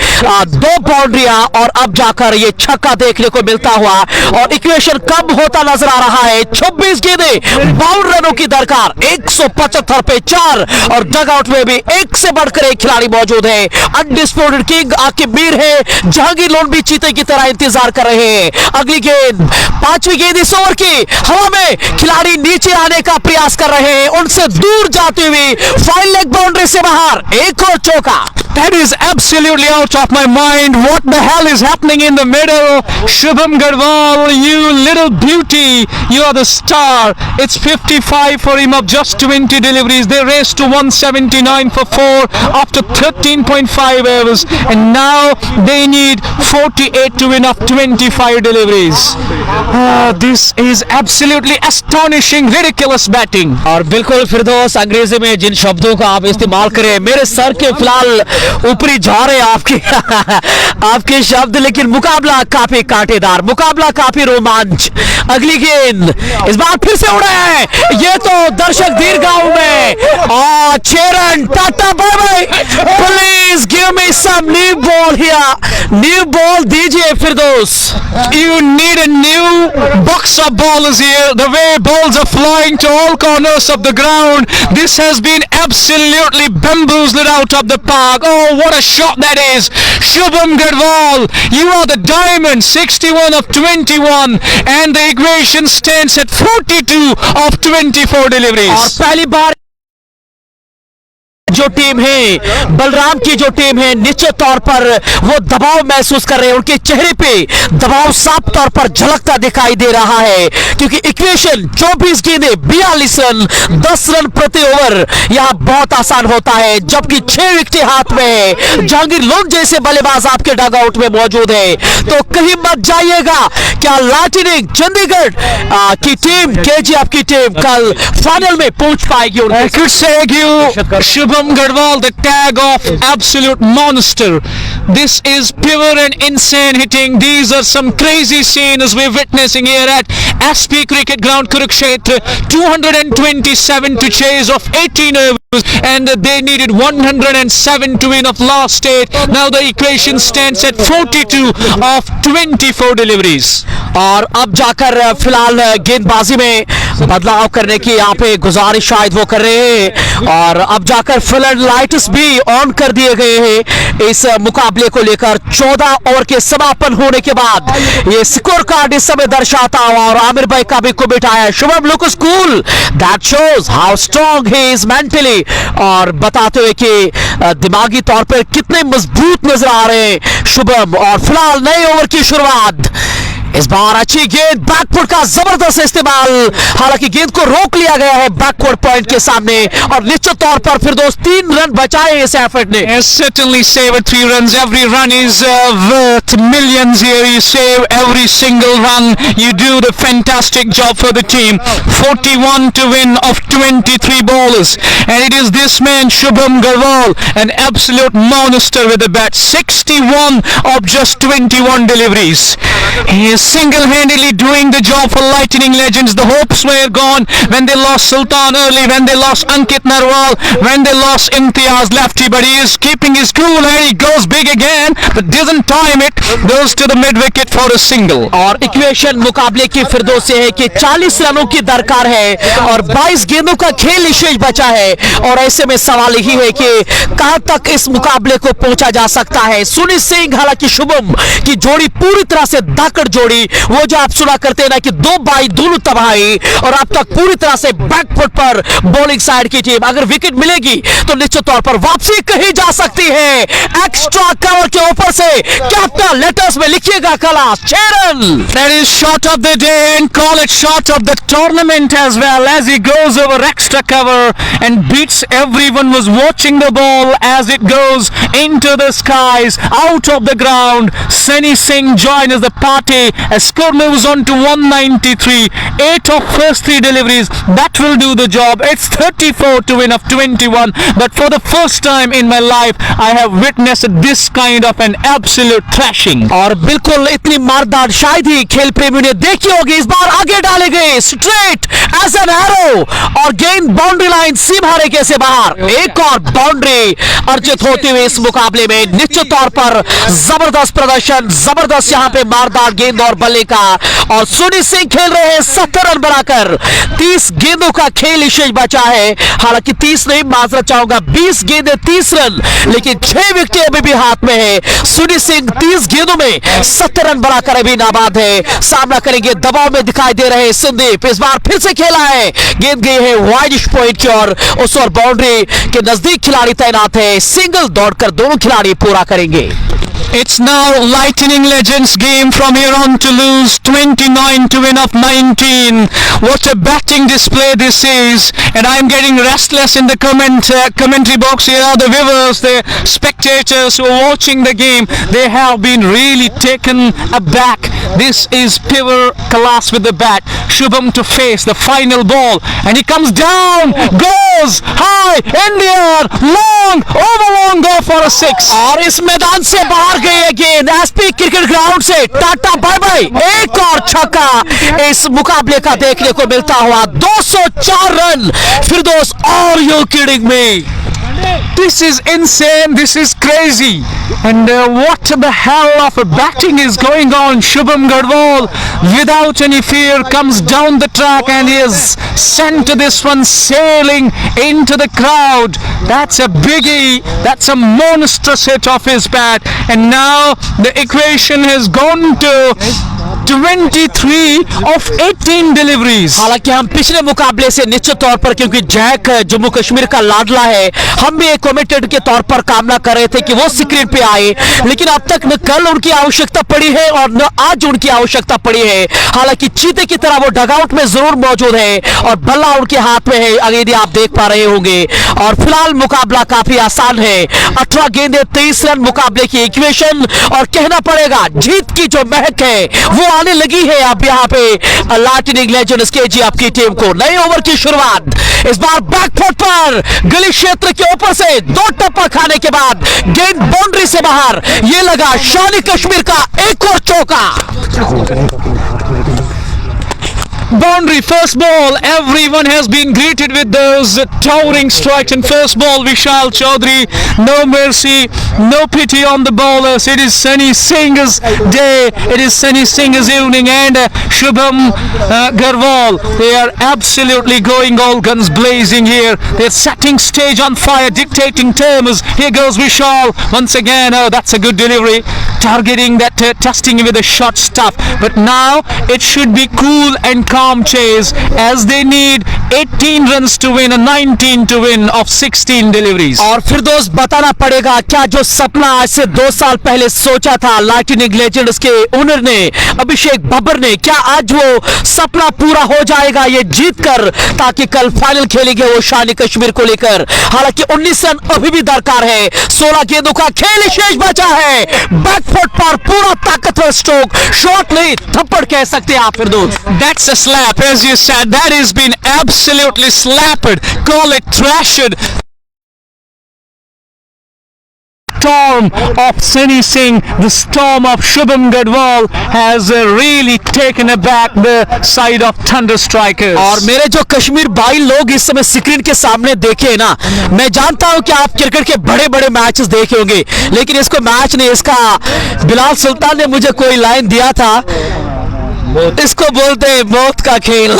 [SPEAKER 1] 2 बाउंड्रियां और अब जाकर ये छक्का देखने को मिलता हुआ, और इक्वेशन कम होता नजर आ रहा है। 26 गेंदें, 52 रनों की दरकार, 175 पे 4, और डगआउट में भी एक से बढ़कर एक खिलाड़ी मौजूद है। अनडिस्प्यूटेड किंग आकिब मीर है, जहांगीर लोन भी चीते की तरह इंतजार कर रहे हैं। अगली गेंद, 5वीं गेंद इस ओवर की, हवा में खिलाड़ी नीचे आने का प्रयास कर रहे हैं, उनसे दूर जाती हुई फाइन लेग बाउंड्री से बाहर, एक और चौका।
[SPEAKER 2] That is absolutely out of my mind. What the hell is happening in the middle? Shubham Garwal, you little beauty. You are the star. It's 55 for him of just 20 deliveries. They raced to 179 for 4 after 13.5 overs. And now they need 48 to win of 25 deliveries. This is absolutely astonishing, ridiculous batting.
[SPEAKER 1] और बिल्कुल फिरदौस, अंग्रेजी में जिन शब्दों का आप इस्तेमाल करें, मेरे सर के फिलहाल ऊपरी जा रहे आपके आपके शब्द, लेकिन मुकाबला काफी कांटेदार, मुकाबला काफी रोमांच। अगली गेंद इस बार फिर से उड़ा है, ये तो दर्शक दीर्घाओं में, और 6 रन, tata bye bye. Please give me some new ball here, new ball दीजिए Firdaus.
[SPEAKER 2] You need a new box of ballers here. The way balls are flying to all corners of the ground, this has been absolutely bamboozled out of the park. Oh, what a shot that is. Shubham Garwal, you are the diamond. 61 of 21, and the equation stands at 42 of 24
[SPEAKER 1] और
[SPEAKER 2] deliveries.
[SPEAKER 1] पहली बार जो team है, बलराम की जो team है, निश्चित तौर पर वो दबाव महसूस कर रहे हैं। उनके चेहरे पे दबाव साफ तौर पर झलकता दिखाई दे रहा है, क्योंकि इक्वेशन 24 गेंदें, 42 रन, 10 रन प्रति ओवर यहां बहुत आसान होता है, जबकि 6 विकेटें हाथ में है। जहांगीर लोन जैसे बल्लेबाज आपके डगआउट में मौजूद है, तो कहीं मत जाइएगा। क्या लाइटनिंग चंडीगढ़ की टीम, केजीएफ की टीम कल फाइनल में पहुंच पाएगी?
[SPEAKER 2] I could say you, Shubham Garwal, the tag of absolute monster. This is pure and insane hitting. These are some crazy scenes we're witnessing here at SP Cricket Ground, Kurukshetra. 227 to chase of 18 overs, and they needed 107 to win of last 8. Now the equation stands at 42 of 24 deliveries.
[SPEAKER 1] और अब जाकर फिलहाल गेंदबाजी में बदलाव करने की यहाँ पे गुजारिश शायद वो कर रहे हैं, और अब जाकर फ्लड लाइट्स भी ऑन कर दिए गए हैं इस मुकाबले को लेकर। 14 ओवर के समापन होने के बाद ये स्कोर कार्ड इस समय दर्शाता हुआ, और आमिर भाई का भी कुमिट आया। Shubham looks cool, that shows how strong he is mentally, और बताते हुए कि दिमागी तौर पर कितने मजबूत नजर आ रहे हैं शुभम। और फिलहाल नए ओवर की शुरुआत, इस बार अच्छी गेंद, बैकफुट का जबरदस्त इस्तेमाल, हालांकि गेंद को रोक लिया गया है बैकवर्ड पॉइंट के सामने, और निश्चित तौर पर फिर 3 रन बचाए इस एफर्ट ने।
[SPEAKER 2] Yes, certainly saved 3 runs. Every run is worth millions here. You save every single run. You do the fantastic job for the team. 41 to win of 23 bowlers, and it is this man Shubham Garwal, an absolute monster with the bat. 61 of just 21 deliveries. He is is single-handedly doing the job for Lightning Legends. The hopes were gone when they lost Sultan early, when they lost Ankit Narwal, when they lost Imtiaz Lefty, but he is keeping his cool and he goes big again, but doesn't time it, goes to the mid-wicket for a single.
[SPEAKER 1] और equation मुकाबले की फिरदौस से है कि 40 रनों की दरकार है और 22 गेंदों का खेल शेष बचा है और ऐसे में सवाल यही है कि कहां तक इस मुकाबले को पहुंचा जा सकता है। सुनील सिंह हालांकि शुभम की जोड़ी पूरी तरह से धाकड़ जोड़ी, वो जो आप सुना करते हैं ना कि दो बाई दोनों तबाही, और अब तक पूरी तरह से बैकफुट पर बॉलिंग साइड की टीम। अगर विकेट मिलेगी तो निश्चित तौर पर वापसी कही जा सकती है। एक्स्ट्रा कवर के ऊपर से कैपिटल लेटर्स में लिखिएगा कला Cheran.
[SPEAKER 2] That is shot of the day and call it shot of the tournament as well, as he goes over extra cover and beats everyone was watching the ball as it goes into the skies, out of the ground. Sunny Singh joins the party as score moves on to 193. 8 of first 3 deliveries, that will do the job. It's 34 to win of 21, but for the first time in my life I have witnessed this kind of an absolute thrashing.
[SPEAKER 1] और बिल्कुल इतनी मारदार शायद ही खेल प्रेमियों ने देखी होगी। इस बार आगे डाले गए स्ट्रेट एज एन एरो और गेंद बाउंड्री लाइन सीम हारे से बाहर। एक और बाउंड्री अर्जित होते हुए इस मुकाबले में निश्चित तौर पर जबरदस्त प्रदर्शन, जबरदस्त यहाँ पे मारदार गेंद और बल्ले का। और सुनील सिंह खेल रहे हैं 70 रन बनाकर। 30 गेंदों का खेल शेष बचा है, हालांकि 30 नहीं, माजरत चाहूंगा 20 गेंदें 30 रन, लेकिन 6 विकेटें अभी भी हाथ में है। सुनील सिंह 30 गेंदों में 70 रन बनाकर अभी नाबाद है। सामना करेंगे दबाव में दिखाई दे रहे संदीप। इस बार फिर से खेला है, गेंद गई है वाइड पॉइंट की ओर, उस और बाउंड्री के नजदीक खिलाड़ी तैनात है। सिंगल दौड़कर दोनों खिलाड़ी पूरा करेंगे।
[SPEAKER 2] It's now Lightning Legends game from here on to lose 29 to win of 19. What a batting display this is, and I'm getting restless in the commentary box. Here are the viewers, the spectators who are watching the game. They have been really taken aback. This is pure class with the bat. Shubham to face the final ball, and he comes down, goes high in the air, long, over long, go for a 6.
[SPEAKER 1] और इस मैदान से बाहर गई गेंद SP cricket ground से Tata bye bye. एक और छक्का इस मुकाबले का देखने को मिलता हुआ। 204 रन फिरदौस, और you kidding me?
[SPEAKER 2] This is insane, this is crazy, and what the hell of a batting is going on. Shubham Garwal without any fear comes down the track and is sent this one sailing into the crowd. That's a biggie, that's a monstrous hit of his bat, and now the equation has gone to 23 of 18 deliveries.
[SPEAKER 1] हालांकि हम पिछले मुकाबले से निश्चित तौर पर, क्योंकि Jack Jammu Kashmir का लाडला है, हम भी एक कमेंटेटर के तौर पर कामना कर रहे थे कि वो स्क्रीन पे आए, लेकिन अब तक न कल उनकी आवश्यकता पड़ी है और न आज उनकी आवश्यकता पड़ी है। हालांकि चीते की तरह वो डगआउट में जरूर मौजूद है और बल्ला उनके हाथ में है, यदि आप देख पा रहे होंगे। और फिलहाल मुकाबला काफी आसान है। 18 गेंदें 23 रन मुकाबले की इक्वेशन, और कहना पड़ेगा जीत की जो महक है वो आने लगी है अब यहाँ पे लाइटनिंग लेजेंड्स केजीएफ की टीम को। नए ओवर की शुरुआत, इस बार बैकफुट पर गली क्षेत्र के ऊपर से 2 टप्पा खाने के बाद गेंद बाउंड्री से बाहर। ये लगा शानी कश्मीर का एक और चौका।
[SPEAKER 2] Boundary, first ball, everyone has been greeted with those towering strikes. And first ball, Vishal Chaudhary, no mercy, no pity on the bowlers. It is Sunny Singh's day, it is Sunny Singh's evening, and Shubham Garwal, they are absolutely going all guns blazing here. They're setting stage on fire, dictating terms. Here goes Vishal once again. Oh, that's a good delivery, targeting that, testing with a short stuff. But now it should be cool and calm chase, as they need 18 runs to win, a 19 to win of 16 deliveries.
[SPEAKER 1] और फिर दोस्त बताना पड़ेगा, क्या जो सपना आज से 2 साल पहले सोचा था लाइटनिंग लेजेंड्स के ओनर ने, अभिषेक बब्बर ने, क्या आज वो सपना पूरा हो जाएगा ये जीत कर, ताकि कल फाइनल खेलेंगे वो शानी कश्मीर को लेकर। हालांकि 19 रन अभी भी दरकार है। 16 गेंदों का खेल शेष बचा है। बैकफुट पर पूरा ताकतवर स्ट्रोक, शॉट नहीं थप्पड़ कह सकते आप फिर दोस्त।
[SPEAKER 2] That's a slap, as you said. That has been absolutely slapped. Call it trashed. storm of Sunny Singh, the storm of Shubham Gadwal has really taken aback the side of Thunder Strikers.
[SPEAKER 1] और मेरे जो कश्मीर भाई लोग इस समय screen के सामने देखे ना, मैं जानता हूं कि आप क्रिकेट के बड़े बड़े मैचेस देखे होंगे, लेकिन इसको मैच नहीं, इसका बिलाल सुल्तान ने मुझे कोई लाइन दिया था, इसको बोलते हैं मौत का खेल।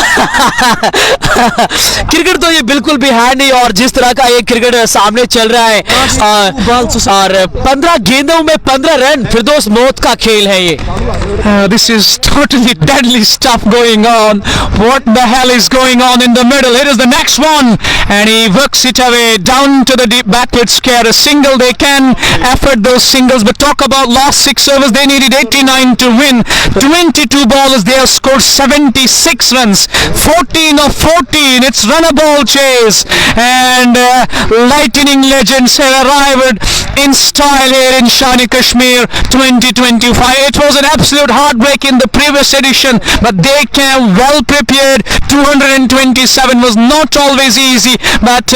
[SPEAKER 1] क्रिकेट तो ये बिल्कुल भी है नहीं, और जिस तरह का ये क्रिकेट सामने चल रहा है, और 15 गेंदों में 15 रन, फिर दोस्त मौत का खेल है ये।
[SPEAKER 2] This is totally deadly stuff going on. What the hell is going on in the middle? Here is the next one, and he works it away down to the deep backward square. A single, they can afford those singles, but talk about last 6 overs, they needed 89 to win. 22 ballers, they have scored 76 runs. 14 of 14, it's runner ball chase, and lightning legends have arrived in style here in Shani Kashmir 2025. It was an absolute heartbreak in the previous edition, but they came well prepared. 227 was not always easy, but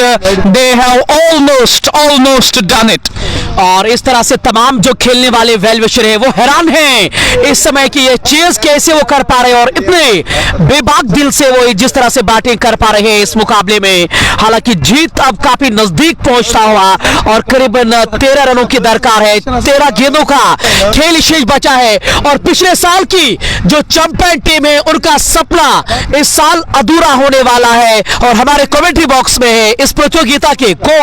[SPEAKER 2] they have almost done it.
[SPEAKER 1] और इस तरह से तमाम जो खेलने वाले well-wisher है वो हैरान हैं इस समय कि ये चेस कैसे वो कर पा रहे हैं, और इतने बेबाक दिल से वो जिस तरह से बैटिंग कर पा रहे हैं इस मुकाबले में। हालांकि जीत अब काफी नजदीक पहुंचता हुआ, और करीबन 13 रनों की दरकार है, 13 गेंदों का खेल शेष बचा है, और पिछले साल की जो चैंपियन टीम है उनका सपना इस साल अधूरा होने वाला है, और हमारे कमेंट्री बॉक्स में है इस प्रतियोगिता के को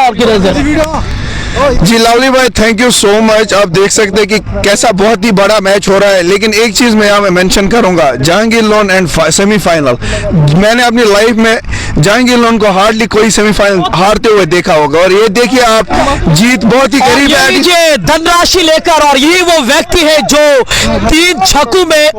[SPEAKER 3] जी लवली भाई, थैंक यू सो मच। आप देख सकते हैं कि कैसा बहुत ही बड़ा मैच हो रहा है, लेकिन एक चीज मैं यहाँ में मेंशन करूंगा, जहांगीर लोन एंड सेमीफाइनल। मैंने अपनी लाइफ में जहांगीर लोन को हार्डली कोई सेमीफाइनल हारते हुए देखा होगा, और ये देखिए आप, जीत बहुत ही करीब है
[SPEAKER 1] धनराशि लेकर, और यही वो व्यक्ति है जो 3 छक्कों में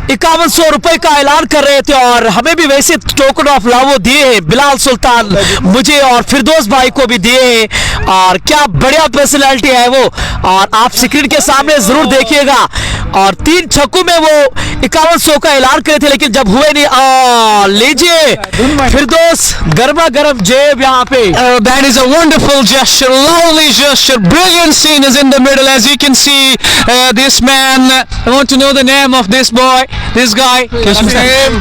[SPEAKER 1] 5100 रुपए का ऐलान कर रहे थे, और हमें भी वैसे टोकन ऑफ लव दिए हैं, बिलाल सुल्तान मुझे और फिरदौस भाई को भी दिए हैं, और क्या बढ़िया पर्सनालिटी है वो, और आप स्क्रीन के सामने जरूर देखिएगा। और 3 छक्कों में वो 5100 का ऐलान करे थे, लेकिन जब हुए नहीं। लीजिए फिरदौस, गर्मा गर्म जेब यहाँ पे।
[SPEAKER 2] That is a wonderful gesture, lovely gesture, brilliant scene is in the middle. As you can see, this man, I want to know the name of this boy, this guy.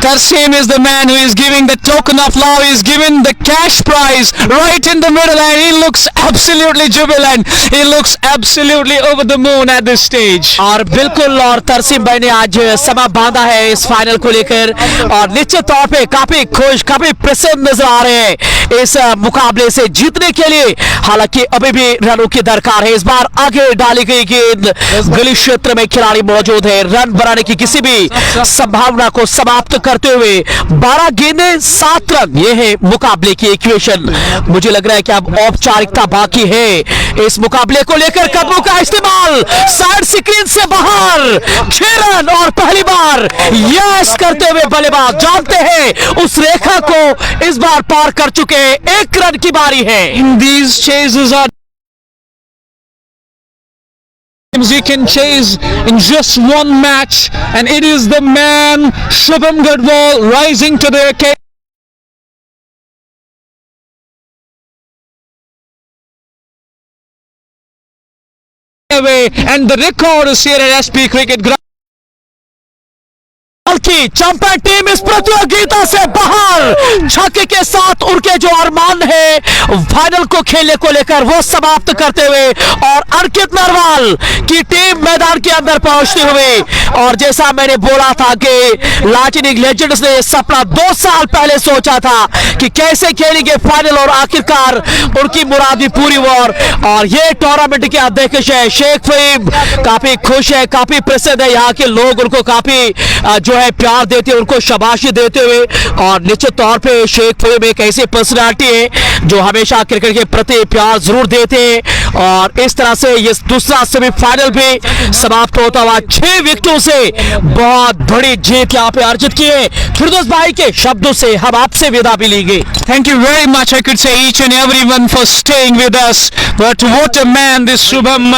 [SPEAKER 2] Tarseem is the man who is giving the token of love. He is giving the cash prize right in the middle, and he looks absolutely jubilant. He looks absolutely over the moon at this stage.
[SPEAKER 1] और बिल्कुल, और तरसीम भाई ने आज समा बांधा है इस फाइनल को लेकर, और निश्चित तौर पे काफी खुश, काफी प्रसन्न नजर आ रहे हैं इस मुकाबले से जीतने के लिए। हालांकि अभी भी रनों की दरकार है। इस बार आगे डाली गई गेंद, गली क्षेत्र में खिलाड़ी मौजूद है, रन बनाने की किसी भी संभावना को समाप्त करते हुए 12 गेंदें 7 रन, ये है मुकाबले की इक्वेशन। मुझे लग रहा है कि अब औपचारिकता बाकी है इस मुकाबले को लेकर। कदमों का इस्तेमाल साइड स्क्रीन से बाहर, 6 रन, और पहली बार यस करते हुए बल्लेबाज जानते हैं उस रेखा को इस बार पार कर चुके हैं। 1 रन की बारी है।
[SPEAKER 2] These chases are you can chase in just one match, and it is the man Shubham Gadwal rising to the occasion. And the record is here at SP Cricket Ground.
[SPEAKER 1] की champion team इस प्रतियोगिता से बाहर, छक्के के साथ उनके जो अरमान है फाइनल को खेलने को लेकर वो समाप्त करते हुए, और अंकित नरवाल की टीम मैदान के अंदर पहुंचते हुए। और जैसा मैंने बोला था कि लाइटनिंग लेजेंड्स ने सपना 2 साल पहले सोचा था कि कैसे खेलेंगे फाइनल, और आखिरकार उनकी मुराद भी पूरी हुई। और ये टूर्नामेंट के अध्यक्ष है शेख फहीम, काफी खुश है, काफी प्रसन्न है। यहाँ के लोग उनको काफी जो है प्यार देते हैं, उनको शाबाशी देते हुए। और निश्चित तौर पे शेख फहीम एक ऐसी पर्सनालिटी है जो हमेशा क्रिकेट के प्रति प्यार जरूर देते हैं। और इस तरह से ये दूसरा सेमीफाइनल भी समाप्त होता हुआ 6 विकेटों से बहुत बड़ी जीत यहाँ पे अर्जित की है। फिरदौस भाई के शब्दों से हम आपसे विदा भी लेंगे।
[SPEAKER 2] Thank you very much, I could say, each and everyone for staying with us. But what a man this Shubham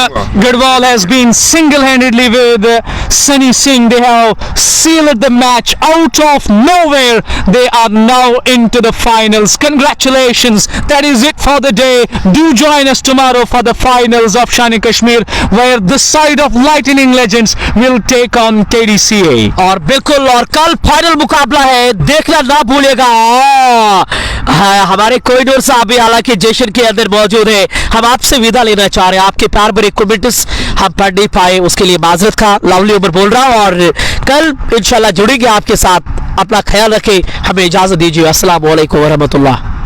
[SPEAKER 2] Gadwal has been, single-handedly with Sunny Singh. They have sealed the match out of nowhere. They are now into the finals. Congratulations. That is it for the day. Do join us tomorrow for the finals of Shani Kashmir, where the side of Lightning Legends will take on KDCA.
[SPEAKER 1] और बिल्कुल, और कल final मुकाबला है, देखना ना भूलिएगा। हमारे कोहिनूर साहब भी हालांकि जश्न के अंदर मौजूद है। हम आपसे विदा लेना चाह रहे हैं, आपके प्यार भरे कमेंट्स हम पढ़ नहीं पाए, उसके लिए माजरत का। लवली उमर बोल रहा हूं, और कल इंशाल्लाह जुड़ेंगे आपके साथ। अपना ख्याल रखें, हमें इजाजत दीजिए। अस्सलाम वालेकुम व रहमतुल्लाह।